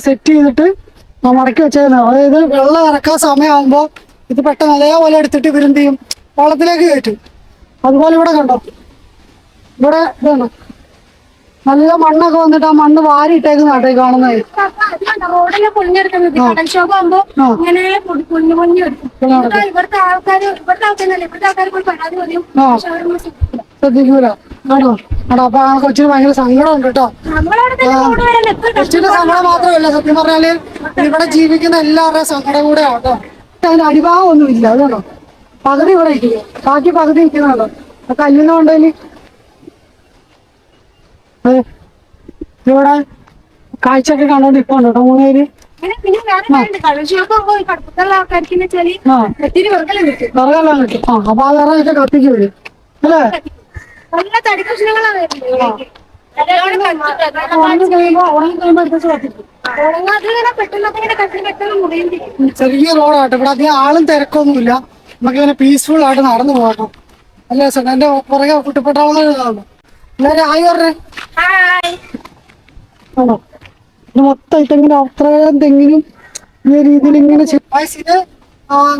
സെറ്റ് ചെയ്തിട്ട് മടക്കി വെച്ചേക്കുന്നത്. അതായത് വെള്ളം ഇറക്കാൻ സമയമാകുമ്പോൾ ഇത് പെട്ടെന്ന് അതേപോലെ എടുത്തിട്ട് ഇവരെന്ത് ചെയ്യും, വള്ളത്തിലേക്ക് കയറ്റും. അതുപോലെ ഇവിടെ കണ്ടോ, ഇവിടെ ഇതാണ് നല്ല മണ്ണൊക്കെ വന്നിട്ട് ആ മണ്ണ് വാരിയിട്ടേക്കുന്ന കേട്ടോ ഈ കാണുന്നത്. റോഡിലെ പൊളിഞ്ഞെടുക്കുന്നത് കടൽക്ഷോഭം ആകുമ്പോ ഇങ്ങനെ ഇവിടുത്തെ ആൾക്കാർ പോയി പരാതി പറയും. ശ്രദ്ധിക്കൂല ആണോ? അപ്പൊ ആ കൊച്ചിന് ഭയങ്കര സങ്കടമുണ്ട് കേട്ടോ. കൊച്ചിന്റെ സങ്കടം മാത്രമല്ല, സത്യം പറഞ്ഞാല് ഇവിടെ ജീവിക്കുന്ന എല്ലാവരുടെയും സങ്കടം കൂടെ ആട്ടോ. അതിന് അടിഭാഗം ഒന്നും ഇല്ല. അതുകൊണ്ടോ പകുതി ഇവിടെ ഇരിക്കും, ബാക്കി പകുതി ഇരിക്കുന്നുണ്ടോ. ആ കല്ലിന് കൊണ്ടതിന് ഇവിടെ കാഴ്ചയൊക്കെ കണ്ടോണ്ട് ഇപ്പൊ ഉണ്ടോ മൂന്നേര്. പിന്നെ കടപ്പുറത്തുള്ള ആൾക്കാർക്ക് വിറകെല്ലാം കിട്ടും. അപ്പൊ ആ വിറകൊക്കെ കത്തിക്ക് വരും അല്ലേ. നല്ല തടി പ്രശ്നങ്ങളാണ്. ചെറിയ റോഡാട്ടോ. ഇവിടെ അധികം ആളും തിരക്കൊന്നുമില്ല. നമുക്ക് ഇങ്ങനെ പീസ്ഫുൾ ആയിട്ട് നടന്നു പോകാട്ടോ. അല്ലേ സാർ, എന്റെ പുറകെ കുട്ടിപ്പെട്ടാവുന്നതാണ്. എല്ലാവരും ആയി പറഞ്ഞേ. ആണോ? ഇത് മൊത്തം തെങ്ങിനും അത്രയും തെങ്ങിനും ഈ രീതിയിൽ ഇങ്ങനെ ഇത്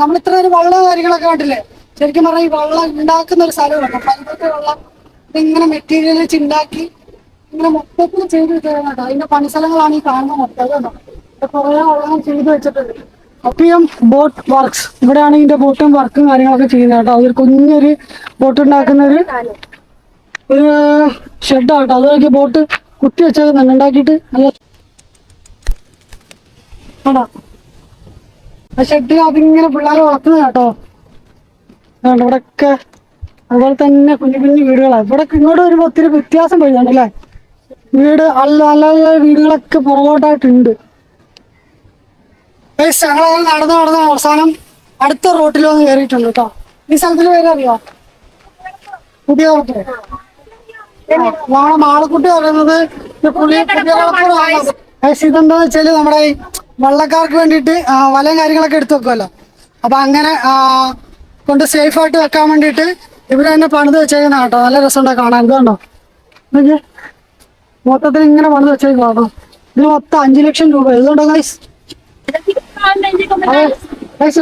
നമ്മൾ ഇത്ര ഒരു വള്ളം കാര്യങ്ങളൊക്കെ കണ്ടില്ലേ. ശരിക്കും പറഞ്ഞാൽ ഈ വള്ളം ഉണ്ടാക്കുന്ന ഒരു സ്ഥലമാണ്. പണ്ടത്തെ വെള്ളം ഇതിങ്ങനെ മെറ്റീരിയൽ വെച്ച് ഉണ്ടാക്കി ഇങ്ങനെ മൊത്തത്തിൽ ചെയ്ത് വെച്ചതാണ് കേട്ടോ. അതിന്റെ പണിസ്ഥലങ്ങളാണ് ഈ കാണുന്ന മൊത്തം കേട്ടോ. കുറെ വള്ളം ചെയ്ത് വെച്ചിട്ടുണ്ട്. PM ബോട്ട് വർക്ക്സ്, ഇവിടെയാണ് ഇതിന്റെ ബോട്ടും വർക്കും കാര്യങ്ങളൊക്കെ ചെയ്യുന്നത് കേട്ടോ. അതൊരു കുഞ്ഞൊരു ബോട്ട് ഉണ്ടാക്കുന്ന ഒരു ഷെഡാട്ടോ. അതൊക്കെ ബോട്ട് കുത്തി വെച്ചേക്കുന്നുണ്ട് ഉണ്ടാക്കിയിട്ട്. നല്ല ആ ഷെഡിനകത്ത് ഇങ്ങനെ പിള്ളേരെ വളർത്തുന്നത് കേട്ടോ. ഇവിടെയൊക്കെ അതുപോലെ തന്നെ കുഞ്ഞു കുഞ്ഞു വീടുകളാണ്. ഇവിടെ ഇങ്ങോട്ട് വരുമ്പോ ഒത്തിരി വ്യത്യാസം വരുന്നുണ്ടല്ലേ. വീട് നല്ല വീടുകളൊക്കെ പുറകോട്ടായിട്ടുണ്ട്. ഞങ്ങളങ്ങനെ നടന്ന് അവസാനം അടുത്ത റോട്ടിൽ വന്ന് കയറിയിട്ടുണ്ട് കേട്ടോ. ഈ സ്ഥലത്തിന് പേര് അറിയോ? പുതിയ റോട്ട്. മാളക്കുട്ടി പറയുന്നത് ഇതെന്താന്ന് വെച്ചാല് നമ്മുടെ ഈ വള്ളക്കാർക്ക് വേണ്ടിയിട്ട് വലയും കാര്യങ്ങളൊക്കെ എടുത്തു വെക്കുമല്ലോ. അപ്പൊ അങ്ങനെ കൊണ്ട് സേഫ് ആയിട്ട് വെക്കാൻ വേണ്ടിയിട്ട് ഇവിടെ തന്നെ പണിത് വെച്ചേക്കുന്ന കേട്ടോ. നല്ല രസമുണ്ടോ കാണാൻ. ഇതുണ്ടോ മൊത്തത്തിൽ ഇങ്ങനെ പണിത് വെച്ചേക്കാം കേട്ടോ. ഇതിന് മൊത്തം 5 ലക്ഷം രൂപ. ഇതുണ്ടോ ഗൈസ്?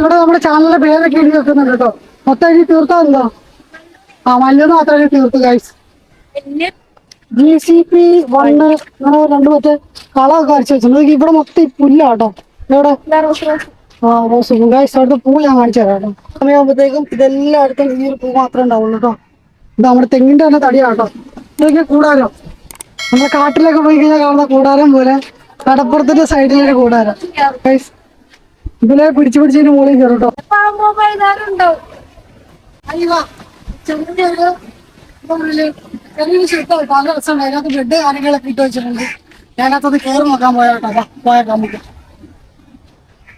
ഇവിടെ നമ്മുടെ ചാനലിന്റെ പേരൊക്കെ എഴുതി വെക്കുന്നുണ്ട് കേട്ടോ. മൊത്തം എഴുതി തീർത്താ എന്തോ മല്ലൊന്ന് മാത്രം എഴുതി തീർത്തു ഗൈസ്. GCP 1 2 മറ്റേ കളമൊക്കെ വരച്ച് വെച്ചിട്ടുണ്ട്. ഇവിടെ മൊത്തം ഈ പുല്ലാട്ടോ. എവിടെ അവിടുത്തെ പൂ ഞാൻ കാണിച്ചു തരാം കേട്ടോ. സമയമാകുമ്പോഴത്തേക്കും ഇതെല്ലായിടത്തും ഈ ഒരു പൂ മാത്രമേ ഉണ്ടാവുള്ളൂ കേട്ടോ. ഇത് നമ്മുടെ തെങ്ങിന്റെ തന്നെ തടിയാട്ടോ. ഇതൊക്കെ കൂടാരം, നമ്മുടെ കാട്ടിലൊക്കെ പോയി കഴിഞ്ഞാൽ കാണുന്ന കൂടാരം പോലെ കടപ്പുറത്തിന്റെ സൈഡിലൊരു കൂടാരം. ഇതിലെ പിടിച്ച് പിടിച്ചതിന് മുകളിൽ കയറും കേട്ടോ. പാമ്പോ പഴുതാറുണ്ടോ? അയ്യോ ചെറിയൊരു ചെറിയൊരു ഷെട്ടോ നല്ല രസമുണ്ട്. അതിനകത്ത് ബെഡ് കാര്യങ്ങളൊക്കെ ഇട്ട് വെച്ചിട്ടുണ്ട്. ഞാനകത്തത് കയറി നോക്കാൻ പോയാട്ടോ. പോയേക്കാം നമുക്ക്.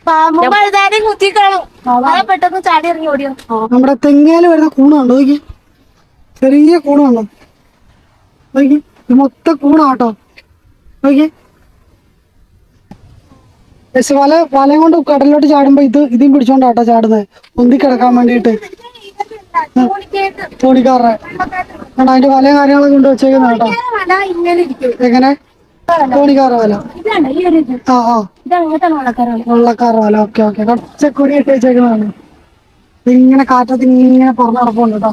പാമ്പോ പഴുതാരും കുത്തിക്കാണും. അതെ പെട്ടെന്ന് ചാടി ഇറങ്ങി ഓടിയോ. നമ്മുടെ തെങ്ങേല് വരുന്ന കൂണുണ്ടോ നോക്കി, ചെറിയ കൂണുണ്ടോ നോക്കി, ഇത് മൊത്തം കൂണാട്ടോ നോക്കി. വലയും കൊണ്ട് കടലിലോട്ട് ചാടുമ്പോ ഇതും പിടിച്ചോണ്ടാട്ടോ ചാടുന്നത്, പൊന്തി കിടക്കാൻ വേണ്ടിട്ട്. തോണിക്കാരുടെ അതിന്റെ വലയും കാര്യങ്ങളൊക്കെ കൊണ്ട് വെച്ചേക്കുന്ന കേട്ടോ. എങ്ങനെ തോണിക്കാരുടെ വല? വള്ളക്കാരുടെ വല. Okay okay. പച്ചക്കൊടി ഇട്ട് വെച്ചേക്കുന്നതാണ്. ഇതിങ്ങനെ കാറ്റത്ത് ഇങ്ങനെ പറന്ന് നടപ്പുണ്ട് കേട്ടോ.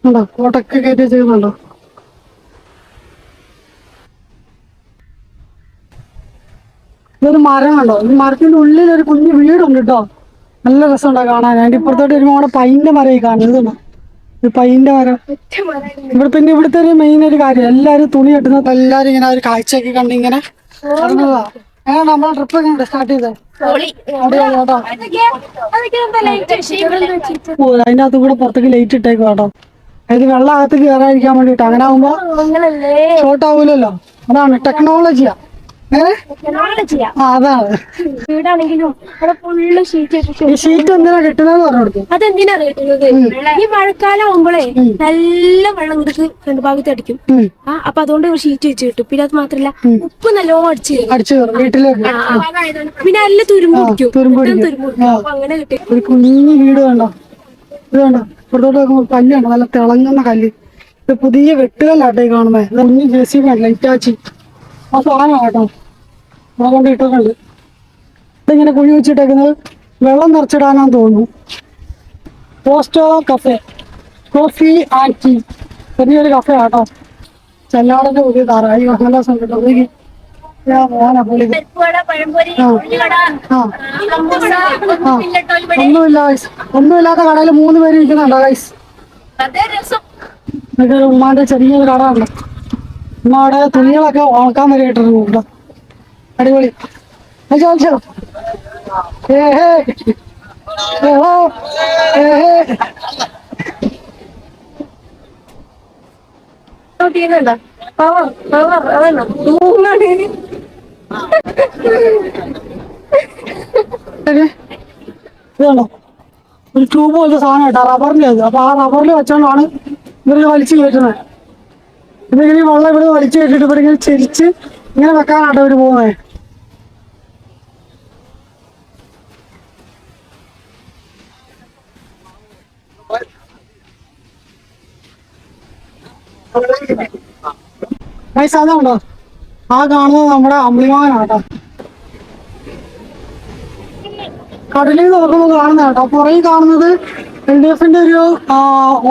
ഉണ്ടോ കോട്ടൊക്കെ കയറ്റി വെച്ചേക്കുന്നുണ്ടോ? ഇതൊരു മരം കണ്ടോ, ഈ മരത്തിന്റെ ഉള്ളിൽ ഒരു കുഞ്ഞു വീടുണ്ട് കേട്ടോ. നല്ല രസമുണ്ടോ കാണാൻ. അതിന്റെ ഇപ്പുറത്തോട്ട് വരുമ്പോ അവിടെ പൈൻ്റെ മരം കാണുന്നത്. ഇത് പൈൻ്റെ മരം. പിന്നെ ഇവിടുത്തെ ഒരു മെയിൻ ഒരു കാര്യം, എല്ലാരും തുണി കെട്ടുന്നത് എല്ലാരും ഇങ്ങനെ ഒരു കാഴ്ചയൊക്കെ കണ്ട് ഇങ്ങനെ നടന്നതാ. നമ്മളെ ട്രിപ്പ് ഒക്കെ സ്റ്റാർട്ട് ചെയ്തേ കേട്ടോ. അതിന്റെ അകത്ത് കൂടെ പുറത്തേക്ക് ലൈറ്റ് ഇട്ടേക്കും കേട്ടോ. ഇത് വെള്ളം അകത്ത് കയറാതിരിക്കാൻ വേണ്ടിട്ട്. അങ്ങനെ ആവുമ്പോ ഷോർട്ട് ആവൂലല്ലോ. അതാണ് ടെക്നോളജിയാ. അതാണ്. വീടാണെങ്കിലും ഷീറ്റ് എന്തിനാ കിട്ടുന്നത് പറഞ്ഞു. അതെന്തിനാ കിട്ടുന്നത്? ഈ മഴക്കാലം ആവുമ്പോഴേ നല്ല വെള്ളം ഇങ്ങോട്ട് രണ്ട് ഭാഗത്ത് അടിക്കും. അപ്പൊ അതുകൊണ്ട് ഷീറ്റ് വെച്ച് കിട്ടും. പിന്നെ അത് മാത്രല്ല ഉപ്പ് നല്ലോണം അടിച്ചു കയറും വീട്ടിലേക്ക്. പിന്നെ നല്ല തുരുമ്പ് അങ്ങനെ കിട്ടി. ഒരു കുഞ്ഞു വീട് വേണ്ട. ഇത് വേണ്ട പുറത്തോട്ട് നോക്കുമ്പോ കല്ലുണ്ട്, നല്ല തിളങ്ങുന്ന കല്ല്. ഇത് പുതിയ വെട്ടുകല്ലാട്ടെ കാണുമ്പോ. കുഞ്ഞു JCB ആണ്, ലൈറ്റാച്ചി. ആ സാധനം കേട്ടോ നമ്മളെ കൊണ്ട് ഇട്ടിട്ടുണ്ട്. ഇതിങ്ങനെ കുഴി വെച്ചിട്ടേക്കുന്നത് വെള്ളം നിറച്ചിടാനാന്ന് തോന്നുന്നു. പോസ്റ്റോ കഫേ, കോഫി ആൻഡ് ടീ. ചെറിയൊരു കഫേ ആട്ടോ. ചെല്ലാടന്റെ പുതിയ താറായി നല്ല രസം കിട്ടും. ഒന്നുമില്ലാത്ത കടയിൽ 3 പേര് ഇരിക്കുന്നുണ്ടോ ഗൈസ്? ഉമ്മാന്റെ ചെറിയൊരു കട ഉണ്ട്. ഉമ്മ അവിടെ തുണികളൊക്കെ ഉണക്കാൻ വരെ ഇട്ടിട്ടുണ്ട്. അടിപൊളി. ഇതുണ്ടോ ഒരു ട്യൂബ് പോലത്തെ സാധനം കേട്ടോ, റബ്ബറിൻ്റെ. അപ്പൊ ആ റബ്ബറിൽ വെച്ചോണ്ടാണ് ഇവര് വലിച്ചു കയറ്റുന്നത്. ഇതിങ്ങനെ വെള്ളം ഇവിടെ വലിച്ചു കയറ്റിട്ട് ഇവിടെ ഇങ്ങനെ ചെരിച്ച് ഇങ്ങനെ വെക്കാനാട്ടോ ഇവര് പോകുന്നത്. പൈസ അതുണ്ടോ ആ കാണുന്നത് നമ്മുടെ അമ്പിളിമാനാട്ടോ. കടലിൽ നോക്കുമ്പോൾ കാണുന്ന കേട്ടോ. പുറകിൽ കാണുന്നത് LDFന്റെ ഒരു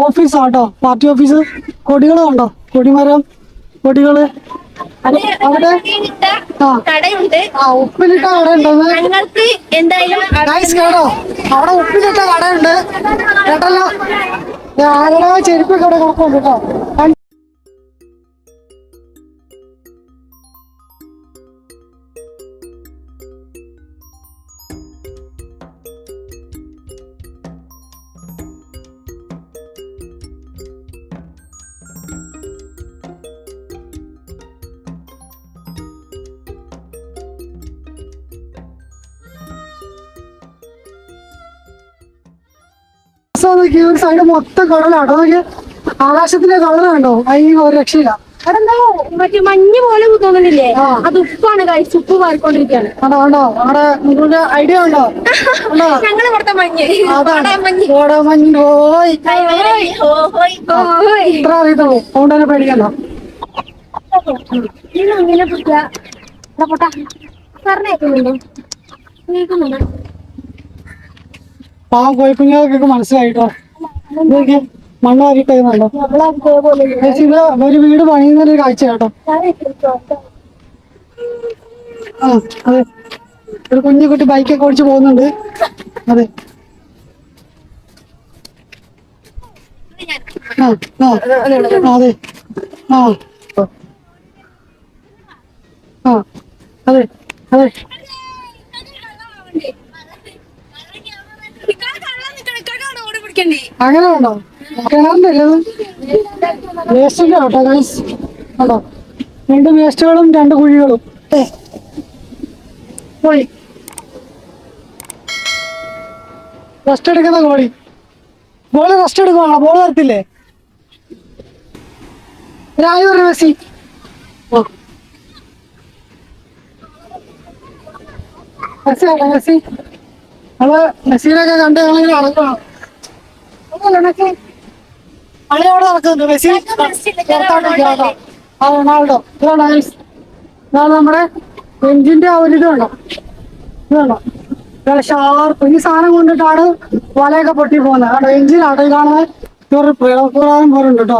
ഓഫീസാട്ടോ, പാർട്ടി ഓഫീസ്. കൊടികൾ കണ്ടോ, കൊടിമരം, കൊടികള്. അവിടെ ഉപ്പിലിട്ട കട ഉണ്ടെന്ന് കേട്ടോ. അവിടെ ഉപ്പിലിട്ട കടയുണ്ട് കേട്ടല്ലോ. ആരുടെ ചെരുപ്പ് കട കൊടുക്കുന്നുണ്ട് കേട്ടോ. ഒരു സൈഡ് മൊത്തം കടലാട്ടോ. ആകാശത്തിലെ കളർ കണ്ടോ, അതിന് ഒരു രക്ഷയില്ല. മറ്റേ മഞ്ഞ് പോലെ തോന്നുന്നില്ലേ, അത് ഉപ്പാണ് കഴിച്ച് ഉപ്പ് മാറിക്കൊണ്ടിരിക്കുകയാണ്. കണ്ടോ കണ്ടോ അവിടെ നിങ്ങളുടെ ഐഡിയ ഉണ്ടോ? ഞങ്ങൾ ഇവിടുത്തെ മഞ്ഞ് ഇത്ര അറിയത്തുള്ളൂ. അതുകൊണ്ട് തന്നെ പേടിക്കണ്ടോ. പാവം കോഴിക്കുഞ്ഞുങ്ങൾക്കൊക്കെ മനസ്സിലായിട്ടോ. മണ്ണ് വാരിയിട്ടേക്കുന്നുണ്ടോ. ഇത് ഒരു വീട് പണിയുന്നൊരു കാഴ്ച കേട്ടോ. അതെ ഒരു കുഞ്ഞു കുട്ടി ബൈക്കൊക്കെ ഓടിച്ച് പോകുന്നുണ്ട്. അതെ അതെ അതെ അതെ അങ്ങനെ ഉണ്ടോ? കിണറിന്റെ അല്ലേ വേസ്റ്റിന്റെ കേട്ടോ ഗൈസ്. ഉണ്ടോ 2 വേസ്റ്റുകളും 2 കുഴികളും. കോഴി റെസ്റ്റ് എടുക്കുന്ന കോഴി. ബോള് റെസ്റ്റ് എടുക്കുവാണോ? ബോള് തരത്തില്ലേ? രായി പറഞ്ഞു മെസ്സി. മെസ്സി ആണോ മെസ്സി? നമ്മള് മെസ്സിനൊക്കെ കണ്ട് ഞങ്ങളിങ്ങനെ നടക്കണം. മെസ്സി കളി അവിടെ നടക്കുന്നുണ്ട്. മെസ്സി പുറത്തോട്ടിരിക്കുകയാണ്. ആ റൊണാൾഡോ ഇതാണ് ഗൈസ്. ഇതാണ് നമ്മുടെ ബെഞ്ചിന്റെ ആ ഒരു ഇത് വേണം. ഇത് വേണം ഷാർപ്പ്. ഈ സാധനം കൊണ്ടിട്ടാണ് വലയൊക്കെ പൊട്ടി പോകുന്നത്. ആ ബെഞ്ചിനാട്ടോ ഈ കാണുന്നത്. ഇതൊരു പ്രയോജനം പോലെ ഉണ്ട് കേട്ടോ.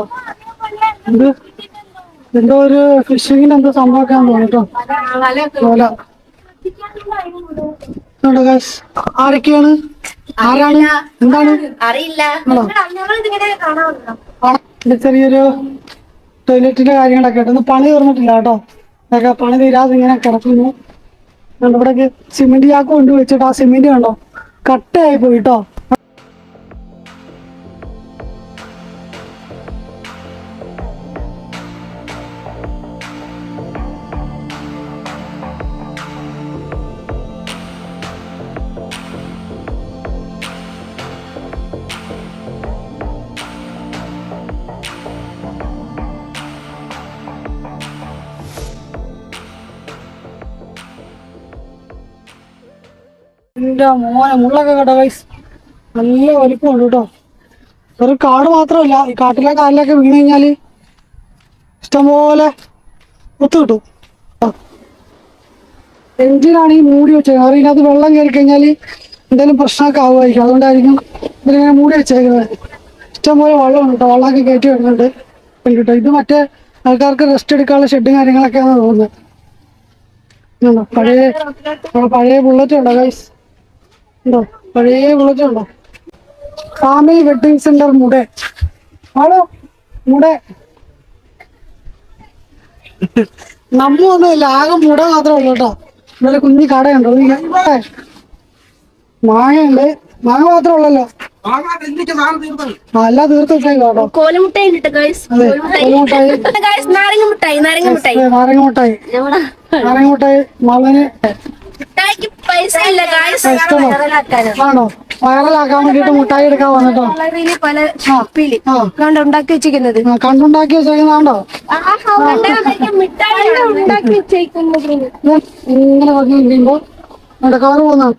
ഇത് എന്തോ ഒരു ഫിഷിങ്ങിന്റെ എന്തോ സംഭവമൊക്കെ തോന്നുന്നു കേട്ടോ. വല ഗൈസ്. ആരൊക്കെയാണ്? ആരാണ്? എന്താണ് അറിയില്ല. ഇത് ചെറിയൊരു ടോയ്ലറ്റിന്റെ കാര്യങ്ങളൊക്കെ ആയിട്ട് ഒന്ന് പണി തീർന്നിട്ടില്ല കേട്ടോ. അതൊക്കെ പണി തീരാതെ ഇങ്ങനെ കിടക്കുന്നു. ഇവിടെ സിമെന്റ് ചാക്ക് കൊണ്ട് വെച്ചിട്ട് ആ സിമെന്റ് കണ്ടോ കട്ടയായി പോയിട്ടോ. എന്റെ മോനെ മുള്ളൊക്കെ കേട്ടോ ഗൈസ്. നല്ല വലിപ്പമുണ്ട് കേട്ടോ. ഒരു കാട് മാത്രമല്ല, ഈ കാട്ടിലെ കാലിലൊക്കെ വീണ് കഴിഞ്ഞാല് ഇഷ്ടംപോലെ ഒത്തു കിട്ടും. എഞ്ചിനാണ് ഈ മൂടി വെച്ചേക്കുന്നത്. കാരണം ഇതിനകത്ത് വെള്ളം കയറി കഴിഞ്ഞാൽ എന്തെങ്കിലും പ്രശ്നമൊക്കെ ആവുമായിരിക്കും. അതുകൊണ്ടായിരിക്കും ഇതിങ്ങനെ മൂടി വെച്ചേക്കുന്നത്. ഇഷ്ടംപോലെ വെള്ളമുണ്ട് കേട്ടോ. വെള്ളമൊക്കെ കയറ്റി വരുന്നുണ്ട് കേട്ടോ. ഇത് മറ്റേ ആൾക്കാർക്ക് റെസ്റ്റ് എടുക്കാനുള്ള ഷെഡും കാര്യങ്ങളൊക്കെയാണ് തോന്നുന്നത്. പഴയ ബുള്ളറ്റ് ഉണ്ടോ ഗൈസ്? ഉണ്ടോ പഴയ ബുള്ളറ്റ് ഉണ്ടോ? ഫാമിലി വെഡിങ് സെന്റർ മുട. ആണോ മുട? നമ്മൊന്നുമില്ല, ആകെ മുട മാത്രമേ ഉള്ളൂ കേട്ടോ. ഇവിടെ കുഞ്ഞി കടയുണ്ടോ? മാങ്ങയുണ്ട്. മാങ്ങ മാത്രമേ ഉള്ളല്ലോ. അല്ല തീർത്ത് വെച്ചേക്കോ. കോലമുട്ടായി നാരങ്ങ മുട്ടായി മകന് ആണോ വൈറലാക്കാൻ വേണ്ടിട്ട് മുട്ടായി എടുക്കാൻ വന്നിട്ടോ. ഉണ്ടാക്കി വെച്ചിരിക്കുന്നത് കണ്ടുണ്ടാക്കി വെച്ചേക്കുന്നാണ്ടോ. ഇങ്ങനെ നോക്കിയിരിക്കുമ്പോ കാറ് പോകുന്നതാണ്.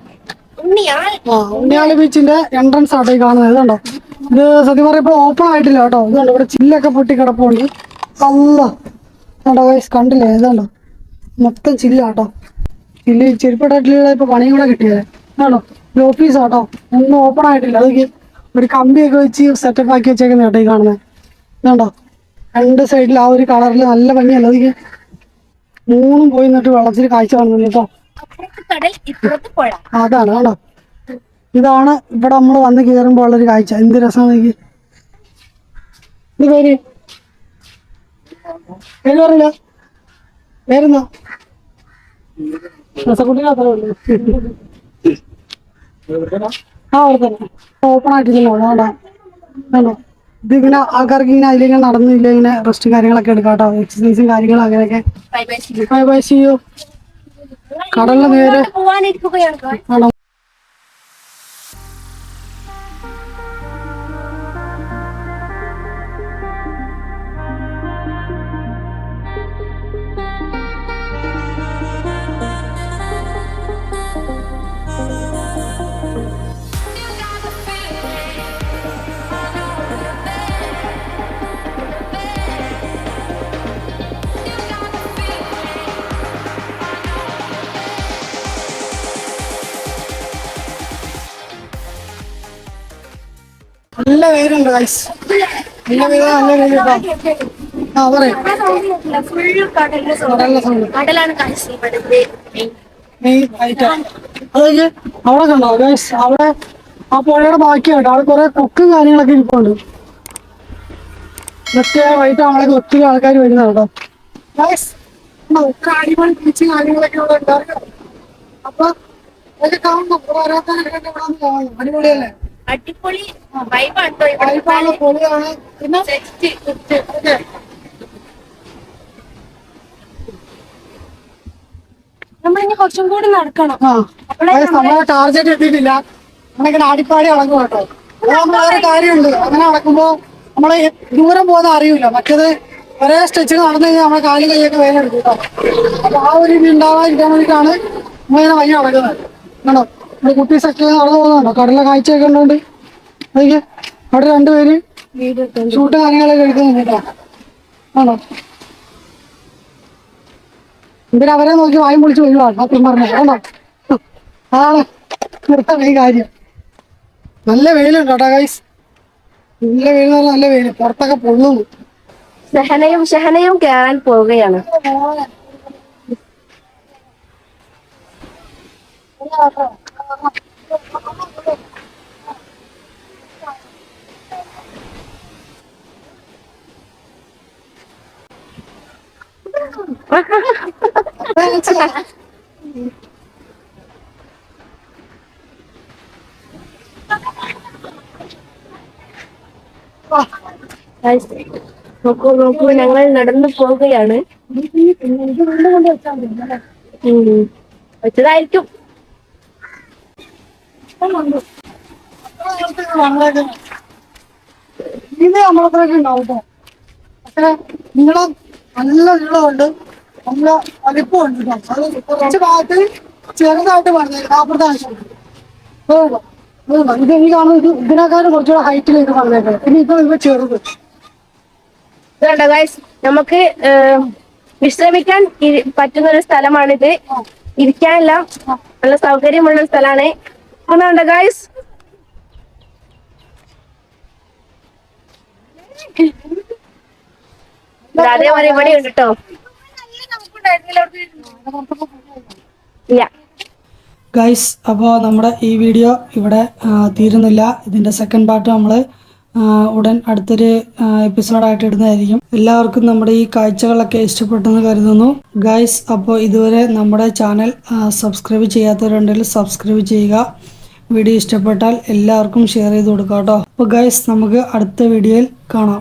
ഉണ്ണിയാളി ബീച്ചിന്റെ എൻട്രൻസ് ആട്ടോ ഈ കാണുന്നത്. ഇതുണ്ടോ, ഇത് സത്യം പറയാം ഇപ്പൊ ഓപ്പൺ ആയിട്ടില്ല കേട്ടോ. ഇതുണ്ടോ ഇവിടെ ചില്ലൊക്കെ പൊട്ടി കിടപ്പുണ്ട്. കണ്ടില്ലേ? ഇതുണ്ടോ മൊത്തം ചില്ലാട്ടോ. ചില്ല് ചെരുപ്പട്ടായിട്ടില്ല. ഇപ്പൊ പണിയും കൂടെ കിട്ടിയത് ആണോ. ഇത് ഓഫീസാട്ടോ, ഒന്നും ഓപ്പൺ ആയിട്ടില്ല. അതൊക്കെ ഒരു കമ്പിയൊക്കെ വെച്ച് സെറ്റപ്പ് ആക്കി വെച്ചേക്കുന്ന കേട്ടോ ഈ കാണുന്നത്. ഇതുണ്ടോ 2 സൈഡിൽ ആ ഒരു കളറിൽ നല്ല ഭംഗിയല്ല. അതൊക്കെ 3 പോയി നിന്നിട്ട് വെള്ളത്തിൽ കാഴ്ച കാണുന്നില്ല കേട്ടോ. അതാണ് കേട്ടോ. ഇതാണ് ഇവിടെ നമ്മൾ വന്ന് കയറുമ്പോൾ ഉള്ളൊരു കാഴ്ച. എന്ത് രസമാണ്. ഇത് പേര് പറയില്ല. പേരെന്താ? രസക്കുട്ടിനത്രേ ഉള്ളൂ. ആ അവിടെ തന്നെ ഓപ്പൺ ആയിട്ടില്ലല്ലോ. വേണ്ടോ ഇതിങ്ങനെ ആൾക്കാർക്ക് ഇങ്ങനെ അതിലിങ്ങനെ നടന്നില്ല ഇങ്ങനെ റെസ്റ്റ് കാര്യങ്ങളൊക്കെ എടുക്കാം കേട്ടോ. എക്സസൈസും കാര്യങ്ങളും അങ്ങനെയൊക്കെ. Bye bye see you. കടലിന് നേരെ ആണോ. നല്ല പേരുണ്ട് ഗൈസ്. നല്ല പേര് നല്ല പേര് കേട്ടോ. ആ പറയും അതൊക്കെ അവിടെ കണ്ടോ ഗൈസ്. അവിടെ ആ പുഴയുടെ ബാക്കിയായിട്ട് അവിടെ കുറെ കൊക്കും കാര്യങ്ങളൊക്കെ ഇരിപ്പുണ്ട്. മറ്റേ വൈകിട്ട് നമ്മളൊക്കെ ഒത്തിരി ആൾക്കാർ വരുന്നത് കേട്ടോ ഗൈസ്. അടിപൊളി ബീച്ച് കാര്യങ്ങളൊക്കെ ഇവിടെ ഉണ്ടായിരുന്നു. അപ്പൊ അതൊക്കെ കാണണം. വരാത്തവരൊക്കെ ഇവിടെ കാണണം. അടിപൊളിയല്ലേ? അടിപൊളി വൈബാട്ടോ വൈബാണ്, പൊളിയാണ്. പിന്നെ നമ്മളിനി കുറച്ചും കൂടി നടക്കണം. നമ്മളെ ടാർഗറ്റ് എത്തിയിട്ടില്ല. നമ്മളിങ്ങനെ ആടിപ്പാടി അളങ്ങും കേട്ടോ. അതാകുമ്പോ വേറെ കാര്യമുണ്ട്. അങ്ങനെ നടക്കുമ്പോ നമ്മള് ദൂരം പോകുന്ന അറിയില്ല. മറ്റേത് ഒരേ സ്ട്രെച്ചിങ് നടന്നു കഴിഞ്ഞാൽ നമ്മളെ കാലും കൈയൊക്കെ വേദന എടുക്കും കേട്ടോ. അപ്പൊ ആ ഒരു ഇത് ഉണ്ടാവാതിരിക്കാൻ വേണ്ടിയിട്ടാണ് നമ്മളിങ്ങനെ വഴി നടക്കുന്നത്. കണ്ടോ, നമ്മുടെ കുട്ടീസൊക്കെ നടന്നു പോകുന്നുണ്ടോ, കടലിലെ കാഴ്ചയൊക്കെ ഉണ്ടോണ്ട്. അതൊക്കെ അവിടെ രണ്ടുപേര് ഷൂട്ട് കാര്യങ്ങളൊക്കെ എടുക്കുന്നുണ്ട് കേട്ടോ. ആണോ, എന്തിനാ അവരെ നോക്കി വായും പൊളിച്ച് ഒഴിവാണ് സത്യം പറഞ്ഞത്. കണ്ടോ, അതാണ് നിർത്താൻ ഈ കാര്യം. നല്ല വെയിലുണ്ട് കേട്ടോ ഗൈസ്. നല്ല വെയിൽ എന്ന് പറഞ്ഞാൽ നല്ല വെയിൽ, പുറത്തൊക്കെ പൊള്ളുന്നു. ഷഹനയും കേറാൻ പോവുകയാണ്. നോക്കൂ നോക്കൂ, ഞങ്ങൾ നടന്നു പോവുകയാണ്. വെച്ചതായിരിക്കും. ഇത് നമ്മളത്രയൊക്കെ ഉണ്ടാവും കേട്ടോ. പക്ഷെ നീളം നല്ല നീളമുണ്ട്, നല്ല വലിപ്പമുണ്ട് കേട്ടോ. അത് കുറച്ച് ഭാഗത്ത് ചെറുതായിട്ട് പറഞ്ഞേക്കാം. അപ്പുറത്തെ ആവശ്യമുണ്ട്. ഇത് എനിക്ക് കാണുന്നത് ഇതിനേക്കാളും കുറച്ചുകൂടെ ഹൈറ്റിലേക്ക് പറഞ്ഞേക്കാം. പിന്നെ ഇപ്പൊ ചെറുത്. ഇതുണ്ട് ഗൈസ്, നമുക്ക് വിശ്രമിക്കാൻ പറ്റുന്ന ഒരു സ്ഥലമാണിത്. ഇരിക്കാനെല്ലാം നല്ല സൗകര്യമുള്ള സ്ഥലമാണ്. ഒന്നുണ്ട് ഗൈസ്. അതേപോലെ ഇവിടെ ഉണ്ട് കേട്ടോ. ഇല്ല ഗൈസ്, അപ്പോൾ നമ്മുടെ ഈ വീഡിയോ ഇവിടെ തീരുന്നില്ല. ഇതിൻ്റെ സെക്കൻഡ് പാർട്ട് നമ്മൾ ഉടൻ അടുത്തൊരു എപ്പിസോഡായിട്ട് ഇടുന്നതായിരിക്കും. എല്ലാവർക്കും നമ്മുടെ ഈ കാഴ്ചകളൊക്കെ ഇഷ്ടപ്പെട്ടെന്ന് കരുതുന്നു ഗൈസ്. അപ്പോൾ ഇതുവരെ നമ്മുടെ ചാനൽ സബ്സ്ക്രൈബ് ചെയ്യാത്തവരുണ്ടെങ്കിൽ സബ്സ്ക്രൈബ് ചെയ്യുക. വീഡിയോ ഇഷ്ടപ്പെട്ടാൽ എല്ലാവർക്കും ഷെയർ ചെയ്ത് കൊടുക്കാം കേട്ടോ. അപ്പോൾ ഗൈസ്, നമുക്ക് അടുത്ത വീഡിയോയിൽ കാണാം.